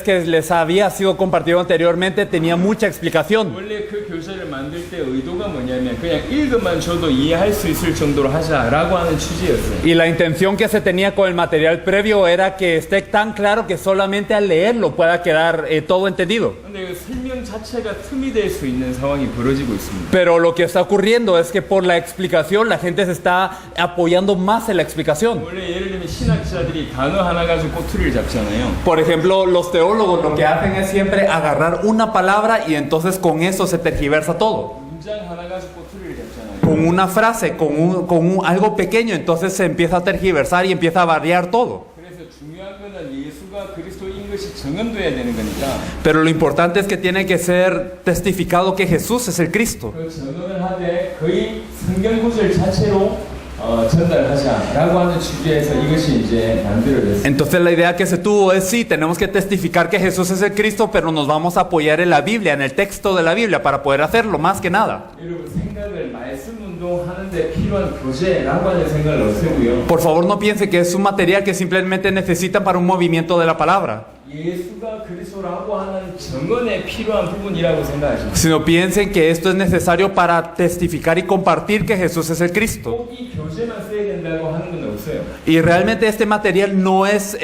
que les había sido compartido anteriormente tenía mucha explicación. 원래 그 교재를 만들 때 의도가 뭐냐면 그냥 읽어만 줘도 이해할 수 있을 정도로 하자라고 하는 취지였어요. Y la intención que se tenía con el material previo era que esté tan claro que solamente al leerlo pueda quedar todo entendido. 근데 그 설명 자체가 틈이 될 수 있는 상황이 벌어지고 있습니다. Pero lo que está ocurriendo es que por la explicación la gente se está apoyando más en la explicación. 원래 예를 들면 신학자들이 단어 하나 가지고 꼬투리를 잡잖아요. Por ejemplo, los teólogos lo que hacen es siempre agarrar una palabra y entonces con eso se tergiversa todo. 문장 하나 가지고 꼬투리를 잡잖아요. Con una frase, algo pequeño, entonces se empieza a tergiversar y empieza a variar todo. 그래서 중요한 거는 예수가 그리스도인 것이 정언돼야 되는 거니까. Pero lo importante es que tiene que ser testificado que Jesús es el Cristo. 그 정언을 하되 거의 성경 구절 자체로 전달하자라고 하는 취지에서 이것이 이제 만들어졌습니다. Entonces la idea que se tuvo es sí, tenemos que testificar que Jesús es el Cristo, pero nos vamos a apoyar en la Biblia, en el texto de la Biblia, para poder hacerlo, más que nada. 여러분 생각을 말씀 운동하는데 필요한 교재라고 하는 생각을 없애고요. Por favor, no piense que es un material que simplemente necesitan para un movimiento de la palabra. 예수가 그리스도라고 하는 정언에 필요한 부분이라고 생각하십니다. Sino piensen que esto es necesario para testificar y compartir que Jesús es el Cristo. 꼭 이 교재만 써야 된다고 하는 건 없어요. Y realmente este material no es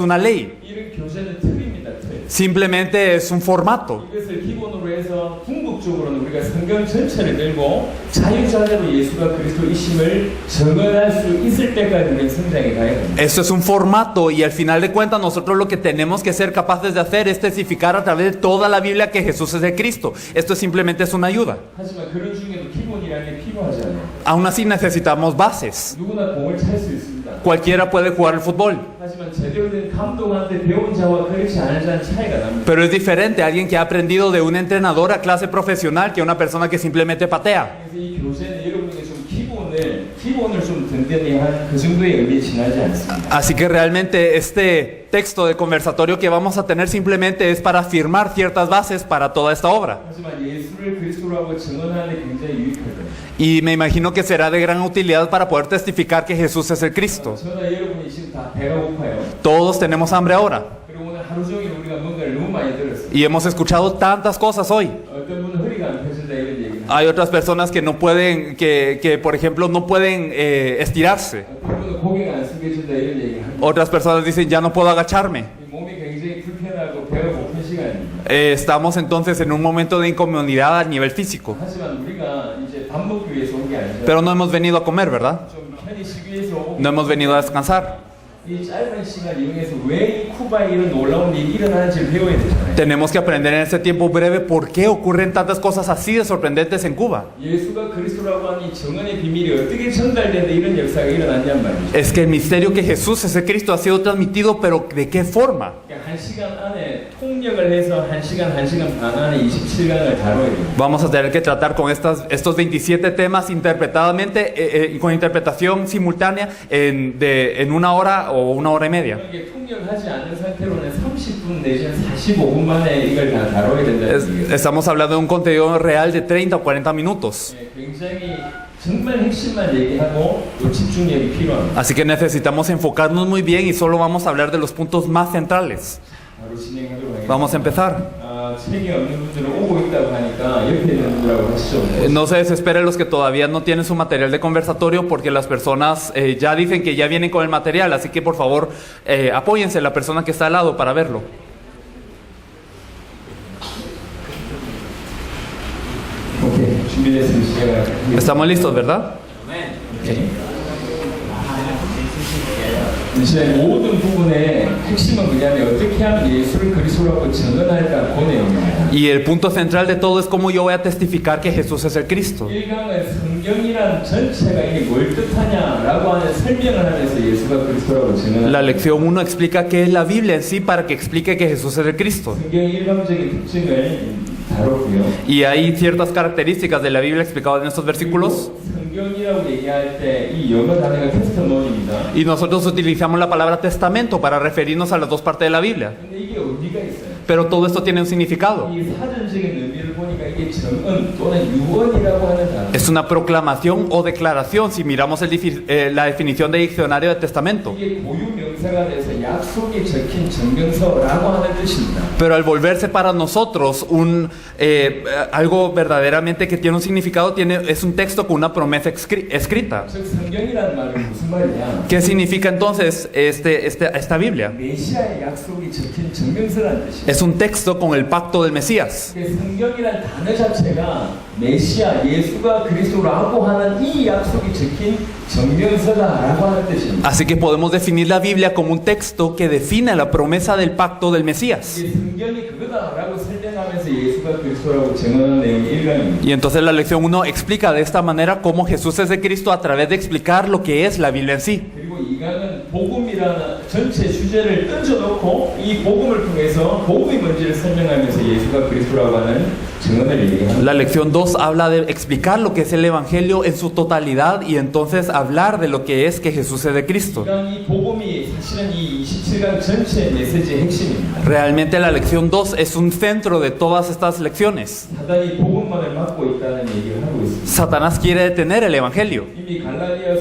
una ley, 이런 교재는 틀입니다. 틀. simplemente es un formato. 이것을 기본으로 해서 궁극적으로는 우리가 성경 전체를 들고 자유자재로 예수가 그리스도이심을 정언할 수 있을 때까지 우리는 성장해 가야 됩니다. Esto es un formato y al final de cuentas nosotros lo que tenemos que ser capaces de hacer es testificar a través de toda la Biblia que Jesús es el Cristo. Esto simplemente es una ayuda. 하지만 그런 중에도 기본이라는 게 필요하지 않아요. Aún así necesitamos bases. 누구나 공을 찰 수 있습니다. Cualquiera puede jugar al fútbol, 하지만 제대로 된 감독한테 배운 자와 그렇지 않은 자는 차이가 납니다. pero es diferente alguien que ha aprendido de un entrenador a clase profesional que una persona que simplemente patea. 그래서 이 교재는 여러분에게 좀 기본을 좀 든든히 한 그 정도의 의미에 지나지 않습니다. Así que realmente este texto de conversatorio que vamos a tener simplemente es para afirmar ciertas bases para toda esta obra. 하지만 예수를 그리스도라고 증언하는 데 굉장히 유익하죠. Y me imagino que será de gran utilidad para poder testificar que Jesús es el Cristo. 저나 여러분이 지금 다 배가 고파요. Todos tenemos hambre ahora 그리고 오늘 하루 종일 우리가 뭔가를 너무 많이 들었어요. y hemos escuchado tantas cosas hoy. 어떤 분은 허리가 안 펴진다 이런 얘기를 하고 Hay otras personas que no pueden, que por ejemplo no pueden estirarse. 어떤 분은 고개가 안 숙여진다 이런 얘기를 하고 Otras personas dicen ya no puedo agacharme. 이 몸이 굉장히 불편하고 배가 고픈 시간입니다. Estamos entonces en un momento de incomodidad a nivel físico. 하지만 우리가 이제 밥 먹기 위해서 온 게 아니죠. Pero no hemos venido a comer, ¿verdad? 좀 편히 쉬기 위해서 오고 No hemos venido a descansar. 이 짧은 시간 이용해서 왜 이 쿠바에 이런 놀라운 일이 일어나는지를 배워야 되잖아요. Tenemos que aprender en este tiempo breve por qué ocurren tantas cosas así de sorprendentes en Cuba. 예수가 그리스도라고 하는 이 정언의 비밀이 어떻게 전달되는데 이런 역사가 일어났냔 말이죠. Es que el misterio que Jesús es el Cristo ha sido transmitido, pero ¿de qué forma? 그러니까 한 시간 안에 통역을 해서 한 시간 반 안에 27강을 다뤄야 돼요. Vamos a tener que tratar con estos 27 temas interpretadamente, con interpretación simultánea en una hora o una hora y media. 이게 통역하지 않은 상태로는 30분 내지는 45분 만에 이걸 다 다뤄야 된다는 얘기예요. Estamos hablando de un contenido real de 30 o 40 minutos. 굉장히 정말 핵심만 얘기하고 또 집중력이 필요합니다. Así que necesitamos enfocarnos muy bien y solo vamos a hablar de los puntos más centrales. 바로 진행하도록 하겠습니다. Vamos a empezar. 책이 없는 분들은 오고 있다고 하니까 옆에 있는 분들하고 하시죠. No se desesperen los que todavía no tienen su material de conversatorio porque las personas ya dicen que ya vienen con el material, así que por favor apóyense la persona que está al lado para verlo. 오케이, 준비됐으면 시작하겠습니다. ¿Estamos listos, verdad? 이제 모든 부분의 핵심은 뭐냐면 어떻게 하면 예수를 그리스도라고 증언할까 그 내용입니다. Y el punto central de todo es cómo yo voy a testificar que Jesús es el Cristo. 1강은 성경이란 전체가 이게 뭘 뜻하냐라고 하는 설명을 하면서 예수가 그리스도라고 La 증언합니다. lección 1 explica qué es la Biblia en sí para que explique que Jesús es el Cristo. 성경의 일반적인 특징을 다뤘고요. Y hay ciertas características de la Biblia explicadas en estos versículos. 성경이라고 얘기할 때 이 영어 단어가 테스트모니입니다. Y nosotros utilizamos la palabra testamento para referirnos a las dos partes de la Biblia. 근데 이게 의미가 있어요. Pero todo esto tiene un significado. 이 사전적인 의미를 보니까 이게 정언 또는 유언이라고 하는 단어. Es una proclamación o declaración si miramos la definición de diccionario de testamento. 이게 고유 명사가 돼서 약속이 적힌 증명서라고 하는 뜻입니다. Pero al volverse para nosotros algo verdaderamente que tiene un significado, es un texto con una promesa escrita. 즉 성경이라는 말은 무슨 말이냐? ¿Qué significa entonces esta Biblia? 메시아의 약속이 적힌 증명서라는 뜻이에요. Es un texto con el pacto del Mesías. 성경이라는 단어 자체가 메시아 예수가 그리스도라고 하는 이 약속이 적힌 증명서다라고 하는 뜻입니다. Así que podemos definir la Biblia como un texto que define la promesa del pacto del Mesías. 이게 성경이 그거다라고 설명하면서 예수가 그리스도라고 증언한 내용이 1강입니다. Y entonces la lección 1 explica de esta manera cómo Jesús es de Cristo a través de explicar lo que es la Biblia en sí. 그리고 2강은 복음이라는 전체 주제를 던져놓고 이 복음을 통해서 복음이 뭔지를 설명하면서 예수가 그리스도라고 하는 증언을 얘기합니다. La lección 2 habla de explicar lo que es el Evangelio en su totalidad y entonces hablar de lo que es que Jesús es de Cristo. 2강 이 복음이 사실은 이 27강 전체 메시지의 핵심입니다. Realmente la lección 2 es un centro de todas estas lecciones. 사단이 복음만을 막고 있다는 얘기를 하고 있습니다. Satanás quiere detener el Evangelio. 이미 갈라디아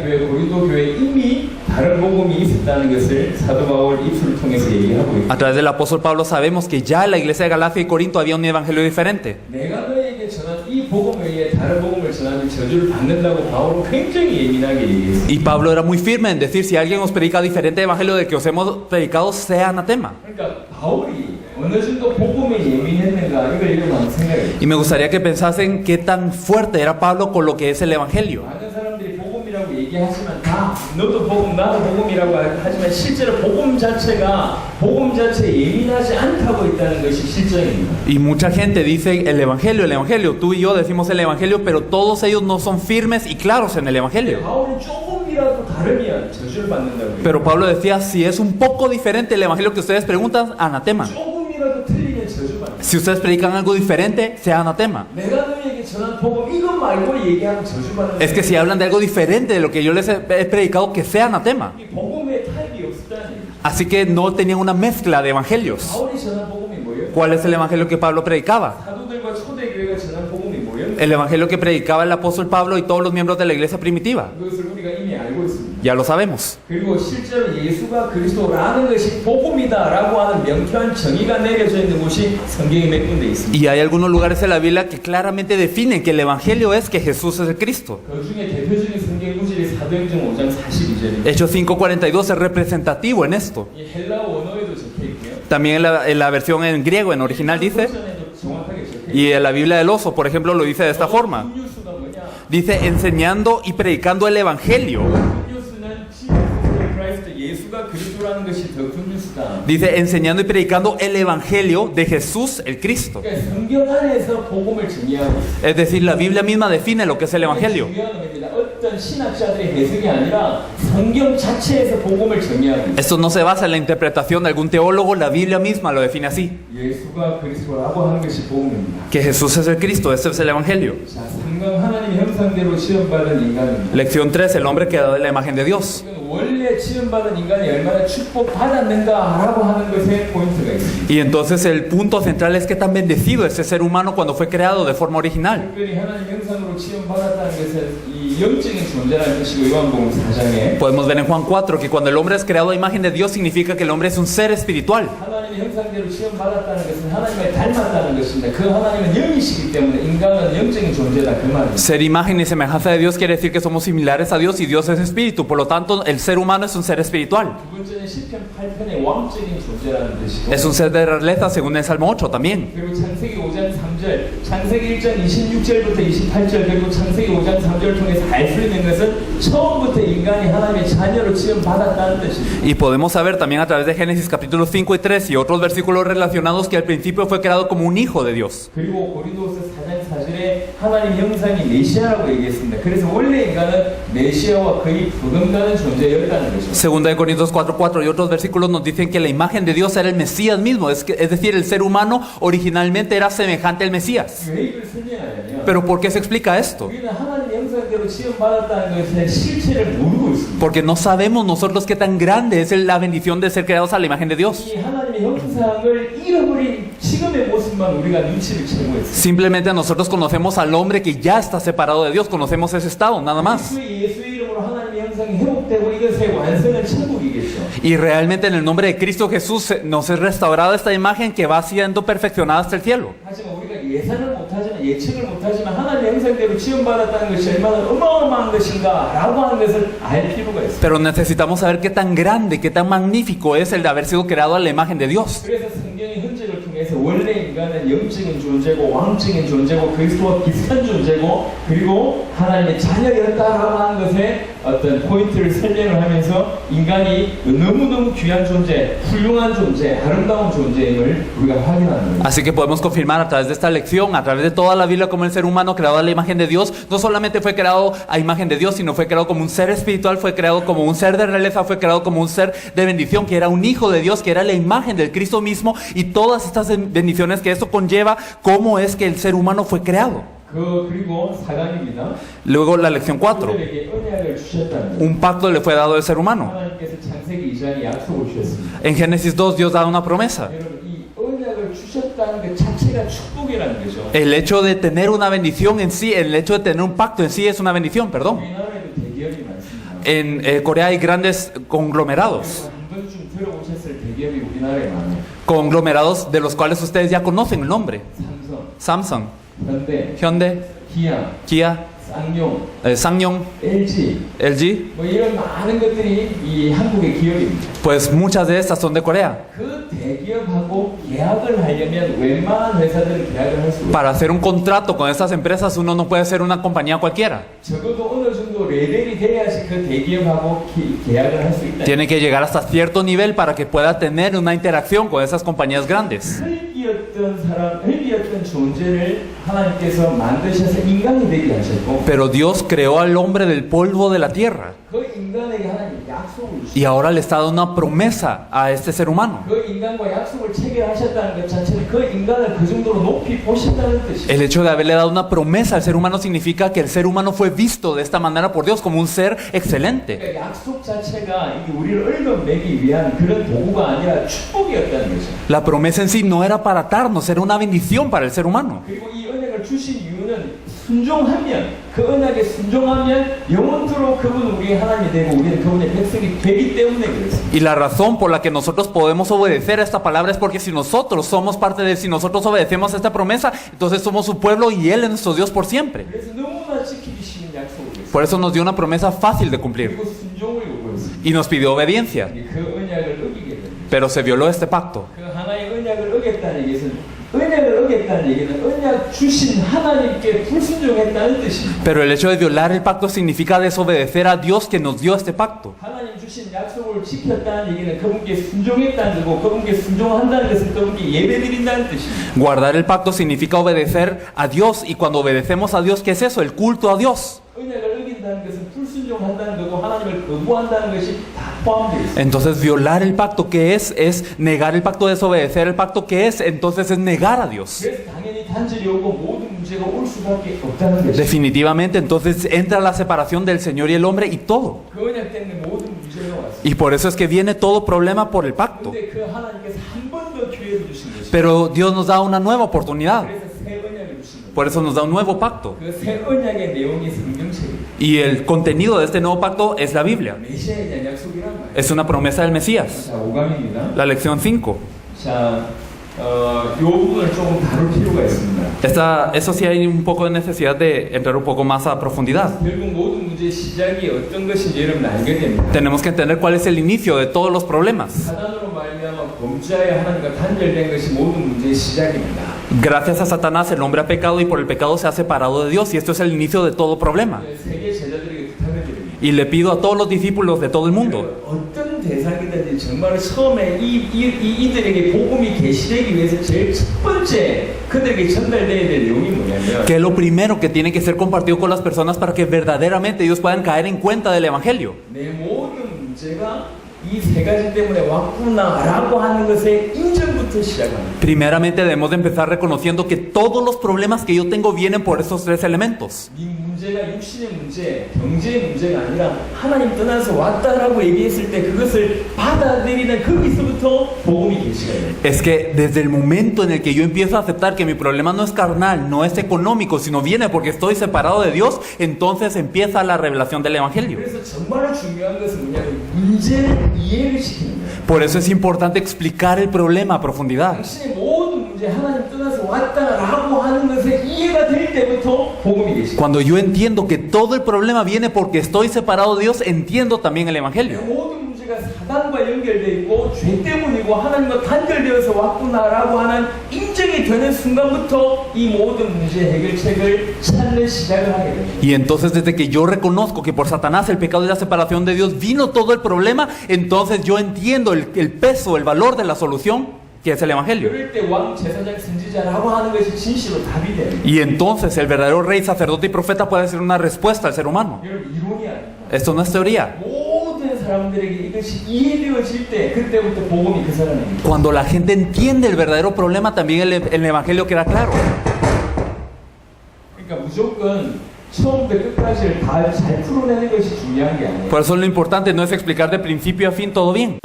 교회, 고린도 교회 이미 다른 복음이 있었다는 것을 사도 바울 입술을 통해서 얘기하고 있습니다. A través del apóstol Pablo sabemos que ya en la iglesia de Galacia y Corinto había un evangelio diferente. 내가 너에게 전한 이 복음 외에 다른 복음을 전하면 저주를 받는다고 바울은 굉장히 예민하게 얘기했어요. Y Pablo era muy firme en decir, si alguien os predica diferente evangelio del que os hemos predicado, sea anatema. 그러니까 바울이 어느 정도 복음에 예민했는가 이걸 읽으면 생각해요. Y me gustaría que pensasen qué tan fuerte era Pablo con lo que es el evangelio. 많은 사람들이 복음이라고 얘기하지만 다 너도 복음 나도 복음이라고 하지만 실제로 복음 자체가 복음 자체에 예민하지 않다고 있다는 것이 실정입니다. Y mucha gente dice el evangelio, tú y yo decimos el evangelio, pero todos ellos no son firmes y claros en el evangelio. 바울은 조금이라도 다르면 저주를 받는다고 해요. Pero Pablo decía, si es un poco diferente el evangelio que ustedes preguntan, anatema. 조금이라도 틀리면 저주받는다. Si ustedes predican algo diferente, sea anatema. 내가 너에게 전한 복음 이것 말고 얘기하면 저주받는다. Es que si hablan de algo diferente de lo que yo les he predicado, que sea anatema. 이 복음의 타입이 없었다는 얘기죠. Así que no tenían una mezcla de evangelios. 바울이 전한 복음이 뭐예요? ¿Cuál es el evangelio que Pablo predicaba? 사도들과 초대교회가 전한 복음이 뭐예요? El evangelio que predicaba el apóstol Pablo y todos los miembros de la iglesia primitiva. 그것을 우리가 이미 알고 있습니다. Ya lo sabemos. 그리고 실제로 예수가 그리스도라는 것이 복음이다라고 하는 명쾌한 정의가 내려져 있는 곳이 성경에 몇 군데 있습니다. Y hay algunos lugares de la Biblia que claramente definen que el evangelio es que Jesús es el Cristo. 그 중에 대표적인 성경 구절이 사도행전 5장 42절입니다. Hechos 5:42 es representativo en esto. 이 헬라어 언어에도 적혀 있고요. También en la versión en griego, en original dice, 버전에도 정확하게 적혀 있고요. y en la Biblia del Oso, por ejemplo, lo dice de esta forma. 음료수가 뭐냐? Dice, enseñando y predicando el evangelio. 음료수는 Jesus Christ, 예수가 그리스도라는 것이 더 굿뉴스다. Dice, enseñando y predicando el evangelio de Jesús el Cristo. 그러니까 성경 안에서 복음을 정의하고 있어요. Es decir, la Biblia misma define lo que es el evangelio. 중요한 겁니다. 어떤 신학자들의 해석이 아니라 성경 자체에서 복음을 정의하고 있어요. Esto no se basa en la interpretación de algún teólogo, la Biblia misma lo define así. 예수가 그리스도라고 하는 것이 복음입니다. Que Jesús es el Cristo, este es el evangelio. 자, 3강 하나님 형상대로 시험받은 인간입니다. Lección 3, el hombre creado en la imagen de Dios. 이건 원래 시험받은 인간이 얼마나 축복받았는가라고 하는 것에 포인트가 있습니다. Y entonces el punto central es que tan bendecido ese ser humano cuando fue creado de forma original. 특별히 하나님 형상으로 시험받았다는 것은 이 영적인 존재라는 것이고 요한복음 4장에 Podemos ver en Juan 4 que cuando el hombre es creado a imagen de Dios significa que el hombre es un ser espiritual. 하나님의 형상대로 시험받았다는 것은 하나님을 닮았다는 것입니다. 그 하나님은 영이시기 때문에 인간은 영적인 존재다 그 말입니다. Ser imagen y semejanza de Dios quiere decir que somos similares a Dios y Dios es espíritu. Por lo tanto, el ser humano es un ser espiritual. 두 번째는 시편 8편의 왕적인 존재라는 뜻이고 Es un ser de realeza según el Salmo 8 también. 그리고 창세기 5장 3절, 창세기 1장 26절부터 28절 그리고 창세기 5장 3절을 통해서 알 수 있는 것은 처음부터 인간이 하나님의 자녀로 지음받았다는 뜻입니다. Y podemos saber también a través de Génesis capítulos 5 y 3 y otros versículos relacionados que al principio fue creado como un hijo de Dios. 그리고 고린도서 4장 4절에 하나님 형상이 메시아라고 얘기했습니다. 그래서 원래 인간은 메시아와 거의 부등가는 존재였다는 것입니다. Segunda de Corintios 4:4 y otros versículos nos dicen que la imagen de Dios era el Mesías mismo, es decir, el ser humano originalmente era semejante al Mesías. 왜 이걸 설명하냐면 ¿Pero por qué se explica esto. 우리는 하나님의 형상대로 지음받았다는 것의 실체를 모르고 있습니다. Porque no sabemos nosotros qué tan grande es la bendición de ser creados a la imagen de Dios. 이 하나님의 형상을 잃어버린 지금의 모습만 우리가 눈치를 채고 있습니다. Simplemente nosotros conocemos al hombre que ya está separado de Dios, conocemos ese estado, nada más. 예수의 이름으로 하나님의 형상이 회복되고 이것의 완성은 천국이겠죠. Y realmente en el nombre de Cristo Jesús nos es restaurada esta imagen que va siendo perfeccionada hasta el cielo. 하지만 우리가 예상을 못하지만 예측을 못하지만 하나님의 형상대로 지음받았다는 것이 얼마나 어마어마한 것인가라고 하는 것을 알 필요가 있습니다. Pero necesitamos saber qué tan grande, qué tan magnífico es el de haber sido creado a la imagen de Dios. 그래서 성경의 흔적을 통해서 원래 인간은 영적인 존재고 왕적인 존재고 그리스도와 비슷한 존재고 그리고 하나님의 자녀였다라고 하는 것에 어떤 포인트를 설명을 하면서 인간이 너무너무 귀한 존재, 훌륭한 존재, 아름다운 존재임을 우리가 확인하는 거예요. Así que podemos confirmar a través de esta lección, a través de toda la Biblia, como el ser humano creado a la imagen de Dios, no solamente fue creado a imagen de Dios, sino fue creado como un ser espiritual, fue creado como un ser de realeza, fue creado como un ser de bendición, que era un hijo de Dios, que era la imagen del Cristo mismo, y todas estas bendiciones que esto conlleva, cómo es que el ser humano fue creado. 그리고 4강입니다. Luego la lección 4, 언약을 주셨다는 un pacto le fue dado al ser humano. 하나님께서 창세기 2장에 약속을 주셨습니다. En Génesis 2 Dios da una promesa. 여러분 이 언약을 주셨다는 것 자체가 축복이라는 거죠. El hecho de tener una bendición en sí, el hecho de tener un pacto en sí es una bendición, perdón. 우리나라에도 대기업이 많습니다. En Corea hay grandes conglomerados. 한 번쯤 들어보셨을 대기업이 우리나라에 많아요. Conglomerados de los cuales ustedes ya conocen el nombre. 삼성, Samsung, 현대, Hyundai, 기아, Kia, 쌍용, Sangyong, LG LG. 뭐 이런 많은 것들이 이 한국의 기업입니다. Pues muchas de estas son de Corea. 그 대기업하고 계약을 하려면 웬만한 회사들은 계약을 할 수 없어요. Para hacer un contrato con estas empresas uno no puede ser una compañía cualquiera. 적어도 어느 정도 레벨이 돼야지 그 대기업하고 계약을 할 수 있다. Tiene que llegar hasta cierto nivel para que pueda tener una interacción con esas compañías grandes. 흙이었던 존재를 하나님께서 만드셔서 인간이 되게 하셨고 Pero Dios creó al hombre del polvo de la tierra. 그 인간에게 하나님 약속을 주셨어요. Y ahora le está dando una promesa a este ser humano. 그 인간과 약속을 체결하셨다는 것 자체는 그 인간을 그 정도로 높이 보신다는 뜻이에요. El hecho de haberle dado una promesa al ser humano significa que el ser humano fue visto de esta manera por Dios como un ser excelente. 그러니까 약속 자체가 이게 우리를 얽어매기 위한 그런 도구가 아니라 축복이었다는 거죠. La promesa en sí no era para atarnos, era una bendición para el ser humano. 그리고 이 언약을 주신 이유는 순종하면 그 언약에 순종하면 영원토록 그분 우리의 하나님이 되고 우리는 그분의 백성이 되기 때문에 그렇습니다. Y la razón por la que nosotros podemos obedecer a esta palabra es porque si nosotros somos parte de él, si nosotros obedecemos a esta promesa, entonces somos su pueblo y él es nuestro Dios por siempre. 그래서 너무나 지키기 쉬운 약속을 했어요. Por eso nos dio una promesa fácil de cumplir 그리고 순종을 요구했습니다. y nos pidió obediencia. 그 언약을 어기게 됩니다. Pero se violó este pacto. 그 하나의 언약을 어겼다는 얘기는 언약을 어겼다는 얘기는 언약 주신 하나님께 불순종했다는 뜻입니다. Pero el hecho de violar el pacto significa desobedecer a Dios que nos dio este pacto. 하나님 주신 약속을 지켰다는 얘기는 그분께 순종했다는 거고 그분께 순종한다는 것은 그분께 예배드린다는 뜻입니다. Guardar el pacto significa obedecer a Dios, y cuando obedecemos a Dios, ¿qué es eso? El culto a Dios. 언약을 어긴다는 것은 불순종한다는 거고 하나님을 거부한다는 것이 다 포함되어 있습니다. Entonces violar el pacto, ¿qué es? Es negar el pacto, desobedecer el pacto, ¿qué es? Entonces es negar a Dios. 그래서 당연히 단절이 오고 모든 문제가 올 수밖에 없다는 것입니다. Definitivamente, entonces entra la separación del Señor y el hombre y todo. 그 언약 때문에 모든 문제가 왔습니다. Y por eso es que viene todo problema por el pacto. 근데 그 하나님께서 한 번 더 기회를 주신 것입니다. Pero Dios nos da una nueva oportunidad. 그래서 새 언약을 주신 거예요. Por eso nos da un nuevo pacto. 그 새 언약의 내용이 성경책이에요. Y el contenido de este nuevo pacto es la Biblia. 메시아에 대한 약속이란 말이에요. Es una promesa del Mesías. 자, 5강입니다. La lección 5. 자, 이 부분을 조금 다룰 필요가 있습니다. Eso sí hay un poco de necesidad de entrar un poco más a profundidad. 결국 모든 문제의 시작이 어떤 것인지 여러분 알게 됩니다. Tenemos que entender cuál es el inicio de todos los problemas. 사단으로 말미암아 범죄하여 하나님과 단절된 것이 모든 문제의 시작입니다. Gracias a Satanás el hombre ha pecado y por el pecado se ha separado de Dios, y esto es el inicio de todo problema. 세계 제자들에게 부탁을 드립니다. Y le pido a todos los discípulos de todo el mundo, 어떤 대상이든지 정말 처음에 이들에게 복음이 계시되기 위해서 제일 첫 번째 그들에게 전달되어야 될 내용이 뭐냐면 que es lo primero que tiene que ser compartido con las personas para que verdaderamente ellos puedan caer en cuenta del Evangelio. 내 모든 문제가 이 세 가지 때문에 왔구나라고 하는 것에 인정부터 것부터 시작합니다. Primeramente debemos de empezar reconociendo que todos los problemas que yo tengo vienen por esos tres elementos. 이 문제가 육신의 문제, 경제의 문제가 아니라 하나님 떠나서 왔다라고 얘기했을 때 그것을 받아들이는 거기서부터 복음이 계시가 돼요. Es que desde el momento en el que yo empiezo a aceptar que mi problema no es carnal, no es económico, sino viene porque estoy separado de Dios, entonces empieza la revelación del Evangelio. 그래서 정말 중요한 것은 뭐냐면 문제를 이해를 시키는 거예요. Por eso es importante explicar el problema a profundidad. 당신의 모든 문제 하나님 떠나서 왔다라고 하는 것에 이해가 될 때부터 복음이 계시고 Cuando yo entiendo que todo el problema viene porque estoy separado de Dios, entiendo también el Evangelio. 모든 문제가 사단과 연결되어 있고 죄 때문이고 하나님과 단절되어서 왔구나라고 하는 인정이 되는 순간부터 이 모든 문제 해결책을 찾는 시작을 하게 됩니다. Y entonces desde que yo reconozco que por Satanás el pecado y la separación de Dios vino todo el problema, entonces yo entiendo el peso, el valor de la solución, que es el Evangelio. 그럴 때 왕, 제사장, 선지자라고 하는 것이 진실로 답이 됩니다. Y entonces el verdadero rey, sacerdote y profeta puede ser una respuesta al ser humano. 여러분 이론이 아닙니다. Esto no es teoría. 모든 사람들에게 이것이 이해되어질 때 그때부터 복음이 그 사람에게 Cuando la gente entiende el verdadero problema, también el Evangelio queda claro. 그러니까 무조건 처음부터 끝까지를 다 잘 풀어내는 것이 중요한 게 아니에요. Por eso lo importante no es explicar de principio a fin todo bien.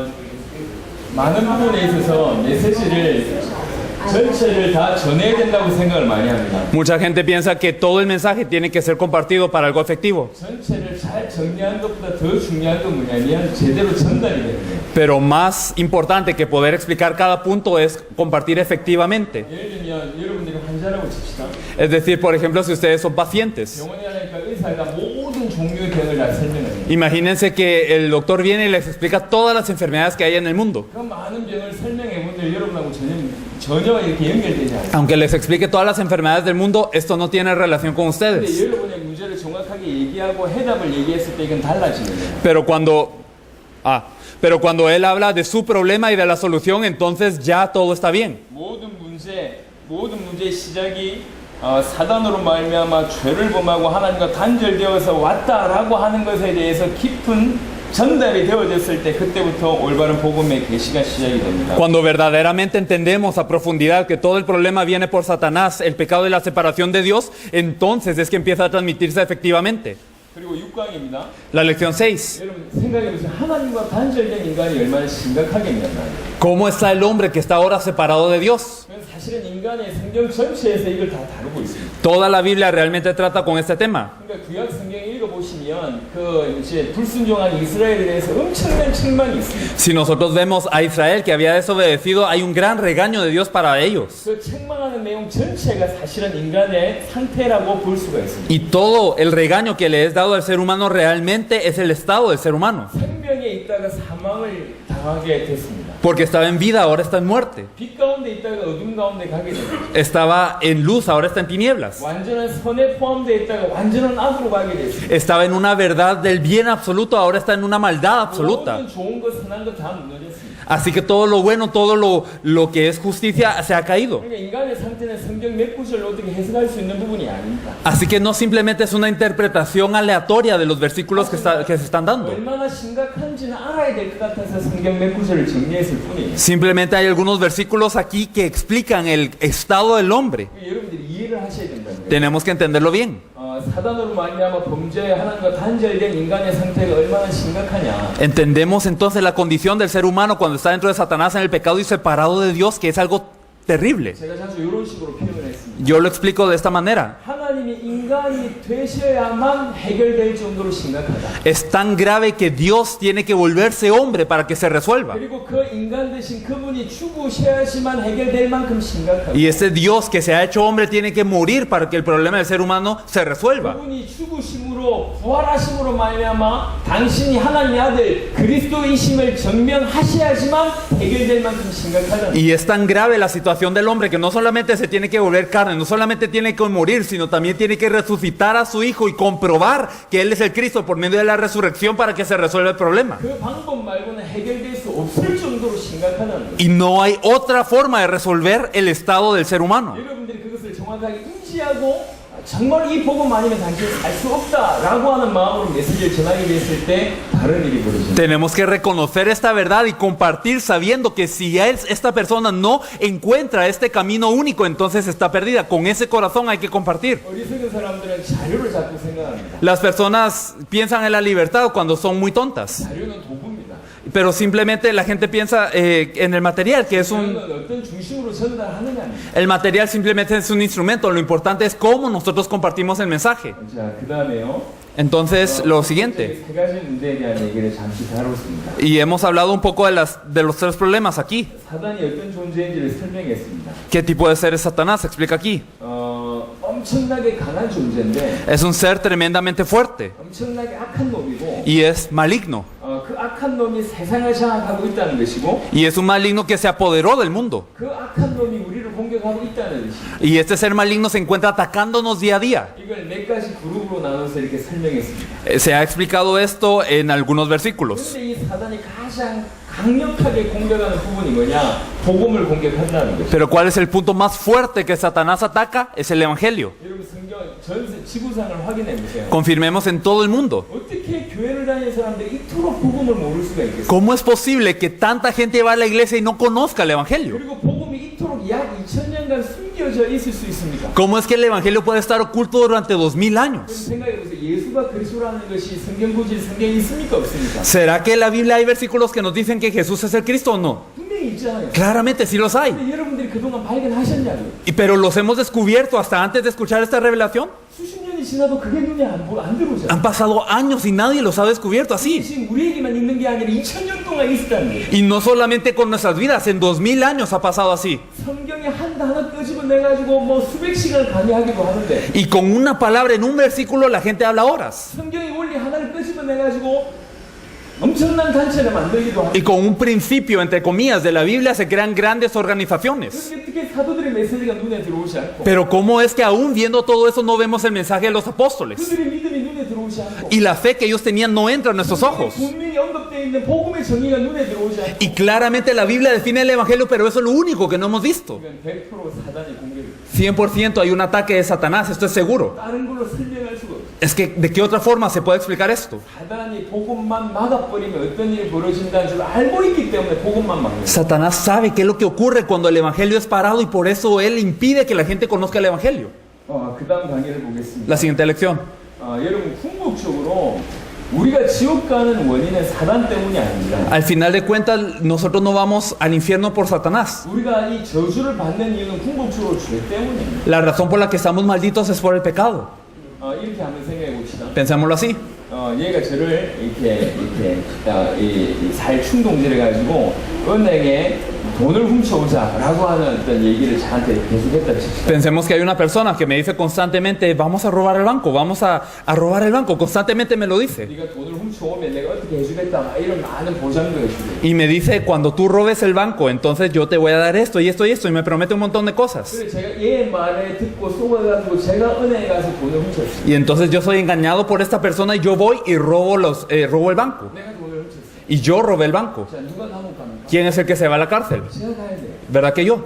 많은 부분에 있어서 메시지를 전체를 다 전해야 된다고 생각을 많이 합니다. Mucha gente piensa que todo el mensaje tiene que ser compartido para algo efectivo. 전체를 잘 정리하는 것보다 더 중요한 건 뭐냐면 제대로 전달이 되는 거예요. Pero más importante que poder explicar cada punto es compartir efectivamente. 예를 들면 여러분들이 환자라고 칩시다. Es decir, por ejemplo, si ustedes son pacientes. 병원에 가니까 의사가 모든 종류의 병을 다 설명해요. Imagínense que el doctor viene y les explica todas las enfermedades que hay en el mundo. 그 많은 병을 설명해 본들 여러분하고 전혀 이렇게 연결되지 않아요. Aunque les explique todas las enfermedades del mundo, esto no tiene relación con 근데 ustedes. 여러분의 문제를 정확하게 얘기하고 해답을 얘기했을 때 이건 달라지는 거예요. Pero cuando él habla de su problema y de la solución, entonces ya todo está bien. 모든 문제의 시작이 사단으로 말미암아 죄를 범하고 하나님과 단절되어서 왔다라고 하는 것에 대해서 깊은 전달이 되어졌을 때 그때부터 올바른 복음의 계시가 시작이 됩니다. Cuando verdaderamente entendemos a profundidad que todo el problema viene por Satanás, el pecado y la separación de Dios, entonces es que empieza a transmitirse efectivamente. 그리고 6강입니다. La lección 6. 여러분 생각해보세요. 하나님과 단절된 인간이 얼마나 심각하겠냐. ¿Cómo está el hombre que está ahora separado de Dios? 사실은 인간의 성경 전체에서 이걸 다 다루고 있습니다. Toda la Biblia realmente trata con este tema. 그러니까 구약 성경 읽어보시면 그 이제 불순종한 이스라엘에 대해서 엄청난 책망이 있습니다. Si nosotros vemos a Israel que había desobedecido, hay un gran regaño de Dios para ellos. 그 책망하는 내용 전체가 사실은 인간의 상태라고 볼 수가 있습니다. Y todo el regaño que le es dado al ser humano realmente es el estado del ser humano. 생명에 있다가 사망을 당하게 됐습니다. Porque estaba en vida, ahora está en muerte. 빛 가운데 있다가 어둠 가운데 가게 됩니다. Estaba en luz, ahora está en tinieblas. 완전한 선에 포함되어 있다가 완전한 악으로 가게 됐습니다. Estaba en una verdad del bien absoluto, ahora está en una maldad absoluta. 모든 좋은 것, 선한 것 다 무너졌습니다. Así que todo lo bueno, todo lo que es justicia se ha caído. 그러니까 인간의 상태는 성경 몇 구절로 어떻게 해석할 수 있는 부분이 아닙니다. Así que no simplemente es una interpretación aleatoria de los versículos que se están dando. 얼마나 심각한지는 알아야 될 것 같아서 성경 몇 구절을 정리했을 뿐이에요. Simplemente hay algunos versículos aquí que explican el estado del hombre. 여러분들이 이해를 하셔야 된다는 거예요. Tenemos que entenderlo bien. 사단으로 말미암아 범죄에 하나님과 단절된 인간의 상태가 얼마나 심각하냐. Entendemos entonces la condición del ser humano cuando está dentro de Satanás en el pecado y separado de Dios, que es algo terrible. 제가 자주 이런 식으로 표현을 했습니다. Yo lo explico de esta manera. 하나님이 인간이 되셔야만 해결될 정도로 심각하다. Es tan grave que Dios tiene que volverse hombre para que se resuelva. 그리고 그 인간 대신 그분이 죽으셔야지만 해결될 만큼 심각하다. Y ese Dios que se ha hecho hombre tiene que morir para que el problema del ser humano se resuelva. 그분이 죽으심으로 부활하심으로 말미암아 당신이 하나님의 아들 그리스도이심을 증명하셔야지만 해결될 만큼 심각하다. Y es tan grave la situación del hombre que no solamente se tiene que volver carne, no solamente tiene que morir, sino también tiene que resucitar a su hijo y comprobar que él es el Cristo por medio de la resurrección para que se resuelva el problema. 그 방법 말고는 해결될 수 없을 정도로 심각하다는 거예요. Y no hay otra forma de resolver el estado del ser humano. 여러분들이 그것을 정확하게 인지하고 정말 이 복음 아니면 당신은 살 수 없다라고 하는 마음으로 메시지를 전하기 위했을 때 다른 일이 벌어집니다. Tenemos que reconocer esta verdad y compartir sabiendo que si esta persona no encuentra este camino único, entonces está perdida. Con ese corazón hay que compartir. 어리석은 사람들은 자료를 자꾸 생각합니다. Las personas piensan en la libertad cuando son muy tontas, 자료는 도구입니다. pero simplemente la gente piensa en el material, que es 자료는 어떤 중심으로 전달하느냐입니다. el material simplemente es un instrumento. Lo importante es cómo nosotros compartimos el mensaje. 자, 그다음에요. Entonces, lo siguiente, 세 가지 문제에 대한 얘기를 잠시 다뤘습니다. y hemos hablado un poco de los tres problemas aquí. 사단이 어떤 존재인지를 설명했습니다. ¿Qué tipo de ser es Satanás? Se explica aquí. 엄청나게 강한 존재인데 Es un ser tremendamente fuerte 엄청나게 악한 놈이고 y es maligno. 그 악한 놈이 세상을 장악하고 있다는 것이고 Y es un maligno que se apoderó del mundo. 그 악한 놈이 우리를 공격하고 있다는 것입니다. Y este ser maligno se encuentra atacándonos día a día. 이걸 네 가지 그룹으로 나눠서 이렇게 설명했습니다. Se ha explicado esto en algunos versículos. 그런데 이 사단이 가장 강력하게 공격하는 부분이 뭐냐? 복음을 공격한다는 것이죠. Pero ¿cuál es el punto más fuerte que Satanás ataca? Es el Evangelio. 여러분 성경 전 지구상을 확인해 보세요. Confirmemos en todo el mundo. 어떻게 교회를 다니는 사람들이 이토록 복음을 모를 수가 있겠어요? ¿Cómo es posible que tanta gente va a la iglesia y no conozca el Evangelio? 그리고 복음이 이토록 약 2000년간 숨겨져 있을 수 있습니까? ¿Cómo es que el Evangelio puede estar oculto durante 2000 그럼 años? 생각해 보세요. 예수가 그리스도라는 것이 성경 구절 성경에 있습니까 없습니까? ¿Será que en la Biblia hay versículos que nos dicen que Jesús es el Cristo o no? 분명히 있잖아요. Claramente sí los hay. 근데 여러분들이 그동안 발견하셨냐고요? Pero los hemos descubierto hasta antes de escuchar esta revelación. 수십 년이 지나도 그게 눈에 안 들어오잖아요. Han pasado años y nadie los ha descubierto 이게 así. 지금 우리에게만 있는 게 아니라 2000년 동안 있었다는 거예요. Y no solamente con nuestras vidas, en 2000 años ha pasado así. 성경에 한 단어 끄집어내가지고 뭐 수백 시간 강의하기도 하는데 Y con una palabra en un versículo la gente habla horas. 성경의 원리 하나를 끄집어내가지고 엄청난 단체를 만들기도 하고 Y con un principio, entre comillas, de la Biblia se crean grandes organizaciones. 그게 어떻게 사도들의 메시지가 눈에 들어오지 않고 Pero ¿cómo es que aún viendo todo eso no vemos el mensaje de los apóstoles? 그들의 믿음이 눈에 들어오지 않고 Y la fe que ellos tenían no entra en nuestros ojos. 분명히 언급되어 있는 복음의 정의가 눈에 들어오지 않고 Y claramente la Biblia define el Evangelio, pero eso es lo único que no hemos visto. 이건 100% 사단이 공격이 100% hay un ataque de Satanás, esto es seguro. 다른 걸로 설명할 수가 없어요. Es que, ¿de qué otra forma se puede explicar esto? 사단이 복음만 막아버리면 어떤 일이 벌어진다는 줄 알고 있기 때문에 복음만 막는 거예요. Satanás sabe qué es lo que ocurre cuando el Evangelio es parado y por eso él impide que la gente conozca el Evangelio. 그 다음 강의를 보겠습니다. La siguiente lección. 여러분 궁극적으로 우리가 지옥 가는 원인은 사단 때문이 아닙니다. Al final de cuentas, nosotros no vamos al infierno por Satanás. 우리가 이 저주를 받는 이유는 궁극적으로 죄 때문입니다. La razón por la que estamos malditos es por el pecado. 이렇게 한번 생각해 봅시다. Pensémoslo así. 얘가 저를 이렇게 살 충동질해 가지고 은행에 돈을 훔쳐오자라고 하는 어떤 얘기를 저한테 계속했다 칩시다. Pensemos que hay una persona que me dice constantemente, vamos a robar el banco, vamos a robar el banco. Constantemente me lo dice. 네가 돈을 훔쳐오면 내가 어떻게 해주겠다 막 이런 많은 보장도 해주고. Y me dice, cuando tú robes el banco, entonces yo te voy a dar esto y esto y esto. Y me promete un montón de cosas. 그래서 제가 얘 말에 듣고 속아가지고 제가 은행에 가서 돈을 훔쳤어요. Y entonces yo soy engañado por esta persona y yo voy y robo el banco. 내가 돈을 훔쳤어요. Y yo robé el banco. 자, 누가 감옥 갑니까? ¿Quién es el que se va a la cárcel? 제가 가야 돼요. ¿Verdad que yo?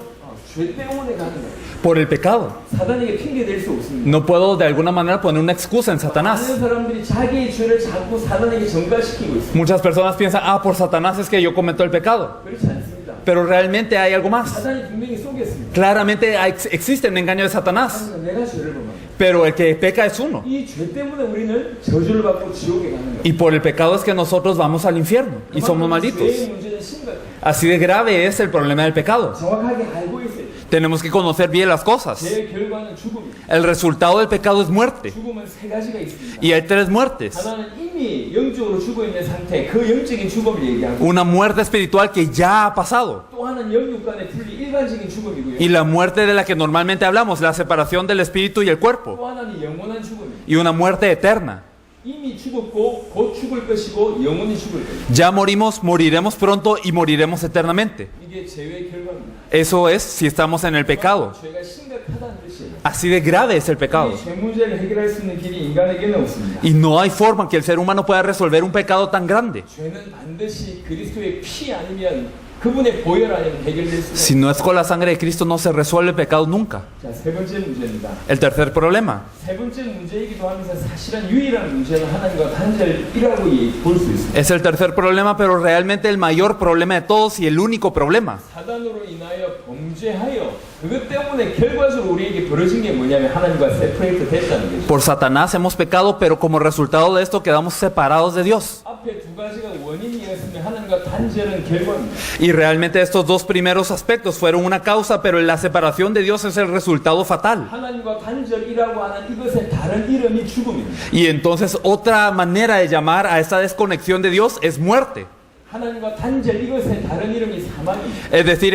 죄 때문에 가는 거예요. Por el pecado. 사단에게 핑계 댈 수 없습니다. No puedo de alguna manera poner una excusa en Satanás. 많은 사람들이 자기의 죄를 자꾸 사단에게 전가시키고 있습니다. Muchas personas piensan, por Satanás es que yo cometo el pecado. 그렇지 않습니다. Pero realmente hay algo más. 사단이 분명히 속였습니다. Claramente existe un engaño de Satanás. 내가 죄를 범합니다. Pero el que peca es uno. 이 죄 때문에 우리는 저주를 받고 지옥에 가는 거예요. Y por el pecado es que nosotros vamos al infierno y somos malditos. 죄의 문제는 심각해요. Así de grave es el problema del pecado. 정확하게 알고 있어요. Tenemos que conocer bien las cosas. 죄의 결과는 죽음입니다. El resultado del pecado es muerte. 죽음은 세 가지가 있습니다. Y hay tres muertes. 하나는 이미 영적으로 죽어 있는 상태, 그 영적인 죽음을 얘기하고 Una muerte espiritual que ya ha pasado. 또 하나는 영육간의 분리, 일반적인 죽음이고요. Y la muerte de la que normalmente hablamos, la separación del espíritu y el cuerpo. 또 하나는 영원한 죽음입니다. Y una muerte eterna. 이미 죽었고 곧 죽을 것이고 영원히 죽을 거예요. Ya morimos, moriremos pronto y moriremos eternamente. 이게 죄의 결과입니다. Eso es si estamos en el pecado. 죄가 심각하다는 뜻이에요. Así de grave es el pecado. 이 죄 문제를 해결할 수 있는 길이 인간에게는 없습니다. Y no hay forma que el ser humano pueda resolver un pecado tan grande. 죄는 반드시 그리스도의 피 아니면 그분의 보혈 아니면 해결될 수 Si no es con la sangre de Cristo, no se resuelve el pecado nunca. 자, 세 번째 문제입니다. El tercer problema. 세 번째 문제이기도 하면서 사실은 유일한 문제는 하나님과 단절이라고 볼 수 있습니다. Es el tercer problema, pero realmente el mayor problema de todos y el único problema. 사단으로 인하여 범죄하여 그것 때문에 결과적으로 우리에게 벌어진 게 뭐냐면 하나님과 세퍼레이트 됐다는 거죠. Por Satanás hemos pecado, pero como resultado de esto quedamos separados de Dios. 앞에 두 가지가 원인이었으면 하나님과 단절은 결과입니다. Y realmente estos dos primeros aspectos fueron una causa, pero la separación de Dios es el resultado fatal. 하나님과 단절이라고 하는 이것의 다른 이름이 죽음입니다. Y entonces otra manera de llamar a esta desconexión de Dios es muerte. 하나님과 단절 이것의 다른 이름이 사망입니다. Es decir,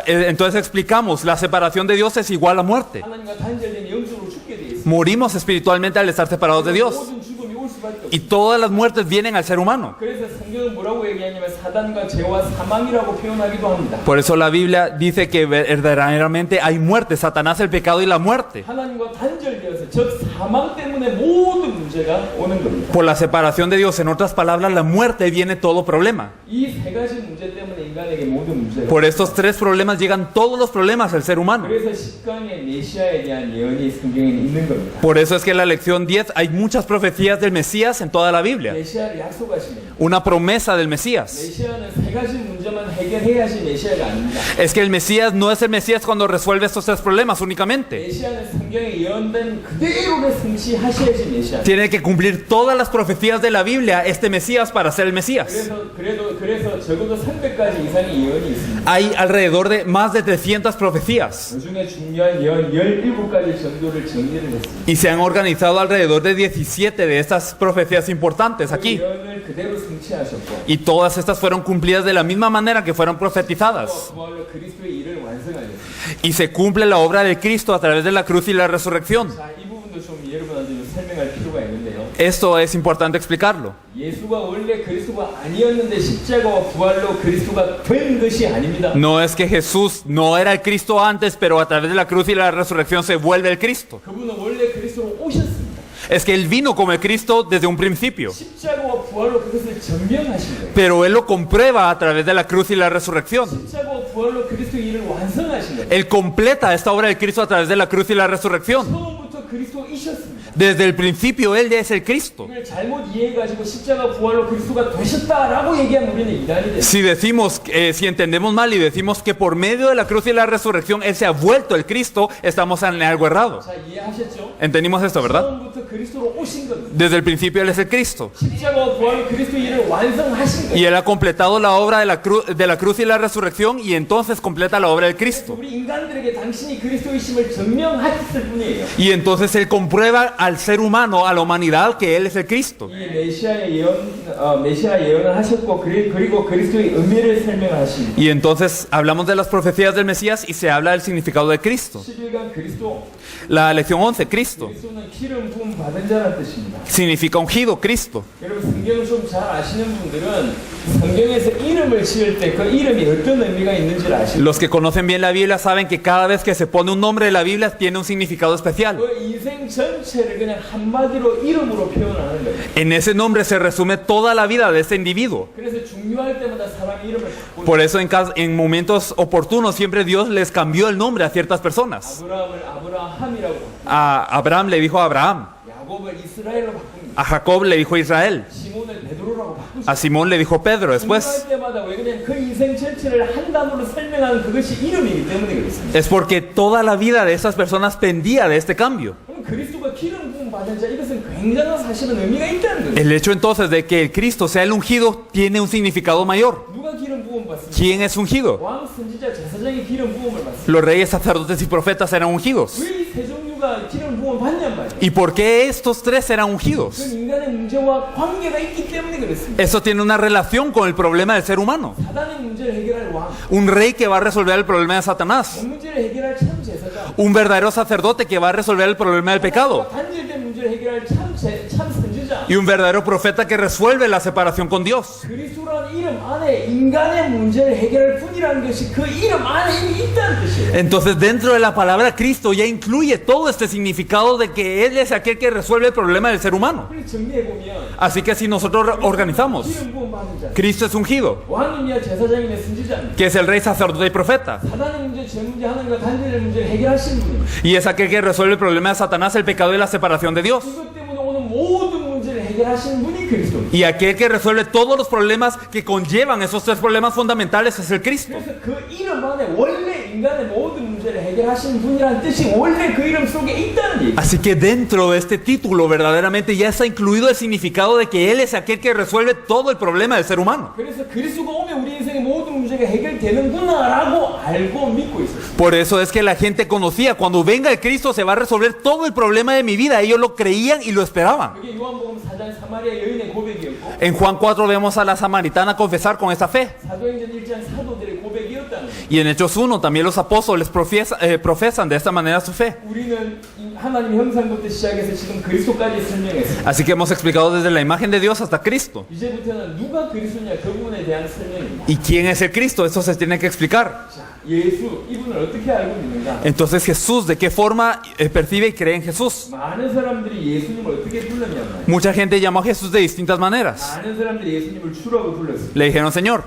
entonces explicamos, la separación de Dios es igual a muerte. 하나님과 단절된 영적으로 죽게 돼 있습니다. Morimos espiritualmente al estar separados de Dios. 모든 죽음이 올 수밖에 없습니다. Y todas las muertes vienen al ser humano. 그래서 성경은 뭐라고 얘기하냐면 사단과 죄와 사망이라고 표현하기도 합니다. Por eso la Biblia dice que verdaderamente hay muerte, Satanás, el pecado y la muerte. 하나님과 단절되어서 즉 사망 때문에 모든 문제가 오는 겁니다. Por la separación de Dios, en otras palabras, la muerte viene todo problema. 이 세 가지 문제 때문에 인간에게 모든 문제가 Por estos tres problemas llegan todos los problemas al ser humano. 그래서 10강의 메시아에 대한 예언이 성경에 있는 겁니다. Por eso es que en la lección 10 hay muchas profecías del Mesías en toda la Biblia. 메시아를 약속하십니다. Una promesa del Mesías. 메시아는 세 가지 문제만 해결해야지 메시아가 아닙니다. Es que el Mesías no es el Mesías cuando resuelve estos tres problemas únicamente. 메시아는 성경에 예언된 그대로를 성취하셔야지 메시아. Tiene que cumplir todas las profecías de la Biblia este Mesías para ser el Mesías. 그래서 적어도 300가지 이상의 예언이 있습니다. Hay alrededor de más de 300 profecías. 그 중에 중요한 예언 17가지 정도를 정리를 했습니다. Y se han organizado alrededor de 17 de estas profecías importantes 그 aquí. 예언을 그대로 성취하셨고 Y todas estas fueron cumplidas de la misma manera que fueron profetizadas. 부활로 그리스도의 일을 완성하셨습니다. Y se cumple la obra de Cristo a través de la cruz y la resurrección. 자, 이 부분도 좀 여러분한테 좀 설명할 필요가 있는데요. Esto es importante explicarlo. 예수가 원래 그리스도가 아니었는데 십자가와 부활로 그리스도가 된 것이 아닙니다. No es que Jesús no era el Cristo antes, pero a través de la cruz y la resurrección se vuelve el Cristo. 그분은 원래 그리스도로 오셨습니다. Es que Él vino como el Cristo desde un principio. 십자가와 부활로 그것을 증명하신 거예요. Pero Él lo comprueba a través de la cruz y la resurrección. 십자가와 부활로 그리스도의 일을 완성하신 거예요. Él completa esta obra del Cristo a través de la cruz y la resurrección. 처음부터 그리스도이셨습니다. Desde el principio Él es el Cristo. 이걸 잘못 이해해가지고 십자가 부활로 그리스도가 되셨다라고 얘기하면 우리는 이단이 돼요. Si decimos, si entendemos mal y decimos que por medio de la cruz y la resurrección Él se ha vuelto el Cristo, estamos en algo errado. 자, 이해하셨죠? Entendimos esto, ¿verdad? 처음부터 그리스도로 오신 겁니다. Desde el principio Él es el Cristo. 십자가와 부활로 그리스도의 일을 완성하신 거예요. Y Él ha completado la obra de la cruz y la resurrección y entonces completa la obra del Cristo. 우리 인간들에게 당신이 그리스도이심을 증명하셨을 뿐이에요. Y entonces Él comprueba al ser humano, a la humanidad, que Él es el Cristo. 이 메시아 예언을 하셨고 그리고 그리스도의 의미를 설명하신. Y entonces hablamos de las profecías del Mesías y se habla del significado de Cristo. 11강 그리스도. La lección 11, Cristo, 그리스도는 기름 부음 받은 자라는 뜻입니다. significa ungido, Cristo. 여러분 성경을 좀 잘 아시는 분들은 성경에서 이름을 지을 때 그 이름이 어떤 의미가 있는지를 아십니다. Los que conocen bien la Biblia saben que cada vez que se pone un nombre de la Biblia tiene un significado especial. 그 인생 전체를 그냥 한마디로 이름으로 표현하는 거예요. En ese nombre se resume toda la vida de este individuo. 그래서 중요할 때마다 사람의 이름을 바꾸는. Por eso en momentos oportunos siempre Dios les cambió el nombre a ciertas personas. 아브라함을 아브라함이라고, A Abraham le dijo Abraham, 야곱을 이스라엘로 바꿉니다. a Jacob le dijo Israel, 시몬을 베드로라고 바꾸죠. a Simón le dijo Pedro después. 중요할 때마다 왜 그냥 그 인생 전체를 한 단어로 설명하는 그것이 이름이기 때문에 그렇습니다. Es porque toda la vida de esas personas pendía de este cambio. 그럼 그리스도가 기름 부음 받은 자 이것은 굉장한 사실은 의미가 있다는 거예요. El hecho entonces de que el Cristo sea el ungido tiene un significado mayor. 누가 기름 부음 받습니까? ¿Quién es ungido? 왕 선지자 제사장이 기름 부음을 받습니다. Los reyes, sacerdotes y profetas eran ungidos. 왜 이 세 종류가 기름 부음을 받냔 말이에요. ¿Y por qué estos tres eran ungidos? 그건 인간의 문제와 관계가 있기 때문에 그렇습니다. Eso tiene una relación con el problema del ser humano. 사단의 문제를 해결할 왕, Un rey que va a resolver el problema de Satanás. 그 문제를 해결할 참 제사장, Un verdadero sacerdote que va a resolver el problema del pecado. 단절된 문제를 해결할 참 선지자. Y un verdadero profeta que resuelve la separación con Dios. 그리스도라는 이름 안에 인간의 문제를 해결할 분이라는 것이 그 이름 안에 이미 있다는 뜻이에요. Entonces dentro de la palabra Cristo ya incluye todo este significado de que Él es aquel que resuelve el problema del ser humano. 그래서 정리해보면 Así que si nosotros organizamos, 기름 부음 받은 자, Cristo es ungido, 왕이며 제사장이며 선지자입니다. que es el rey, sacerdote y profeta, 사단의 문제, 죄 문제, 하나님과 단절의 문제를 해결하신 분입니다. y es aquel que resuelve el problema de Satanás, el pecado y la separación de Dios, 그것 때문에 오는 모든 문제를 해결하신 분이 그리스도입니다. y aquel que resuelve todos los problemas que conllevan esos tres problemas fundamentales es el Cristo. 그래서 그 이름 안에 원래 인간의 모든 문제를 해결하신 분이라는 뜻이 원래 그 이름 속에 있다는 얘기예요. Así que dentro de este título verdaderamente ya está incluido el significado de que Él es aquel que resuelve todo el problema del ser humano. 그래서 그리스도가 오면 우리 인생의 모든 문제가 해결되는구나라고 알고 믿고 있었어요. Por eso es que la gente conocía, cuando venga el Cristo se va a resolver todo el problema de mi vida. Ellos lo creían y lo esperaban. 그게 요한복음 4장 사마리아 여인의 고백이었고 En Juan 4 vemos a la samaritana confesar con esta fe. 사도행전 1장 사도들의 고백이었다는 거예요. Y en Hechos 1 también los apóstoles profesan de esta manera su fe. 우리는 하나님 형상부터 시작해서 지금 그리스도까지 설명했어요. Así que hemos explicado desde la imagen de Dios hasta Cristo. 이제부터는 누가 그리스도냐 그 부분에 대한 설명입니다. ¿Y quién es el Cristo? Eso se tiene que explicar. 자, 예수 이분을 어떻게 알고 있는가? Entonces Jesús, ¿de qué forma percibe y cree en Jesús? 많은 사람들이 예수님을 어떻게 불렀냐면 Mucha gente llamó a Jesús de distintas maneras. 많은 사람들이 예수님을 주라고 불렀어요. Le dijeron Señor.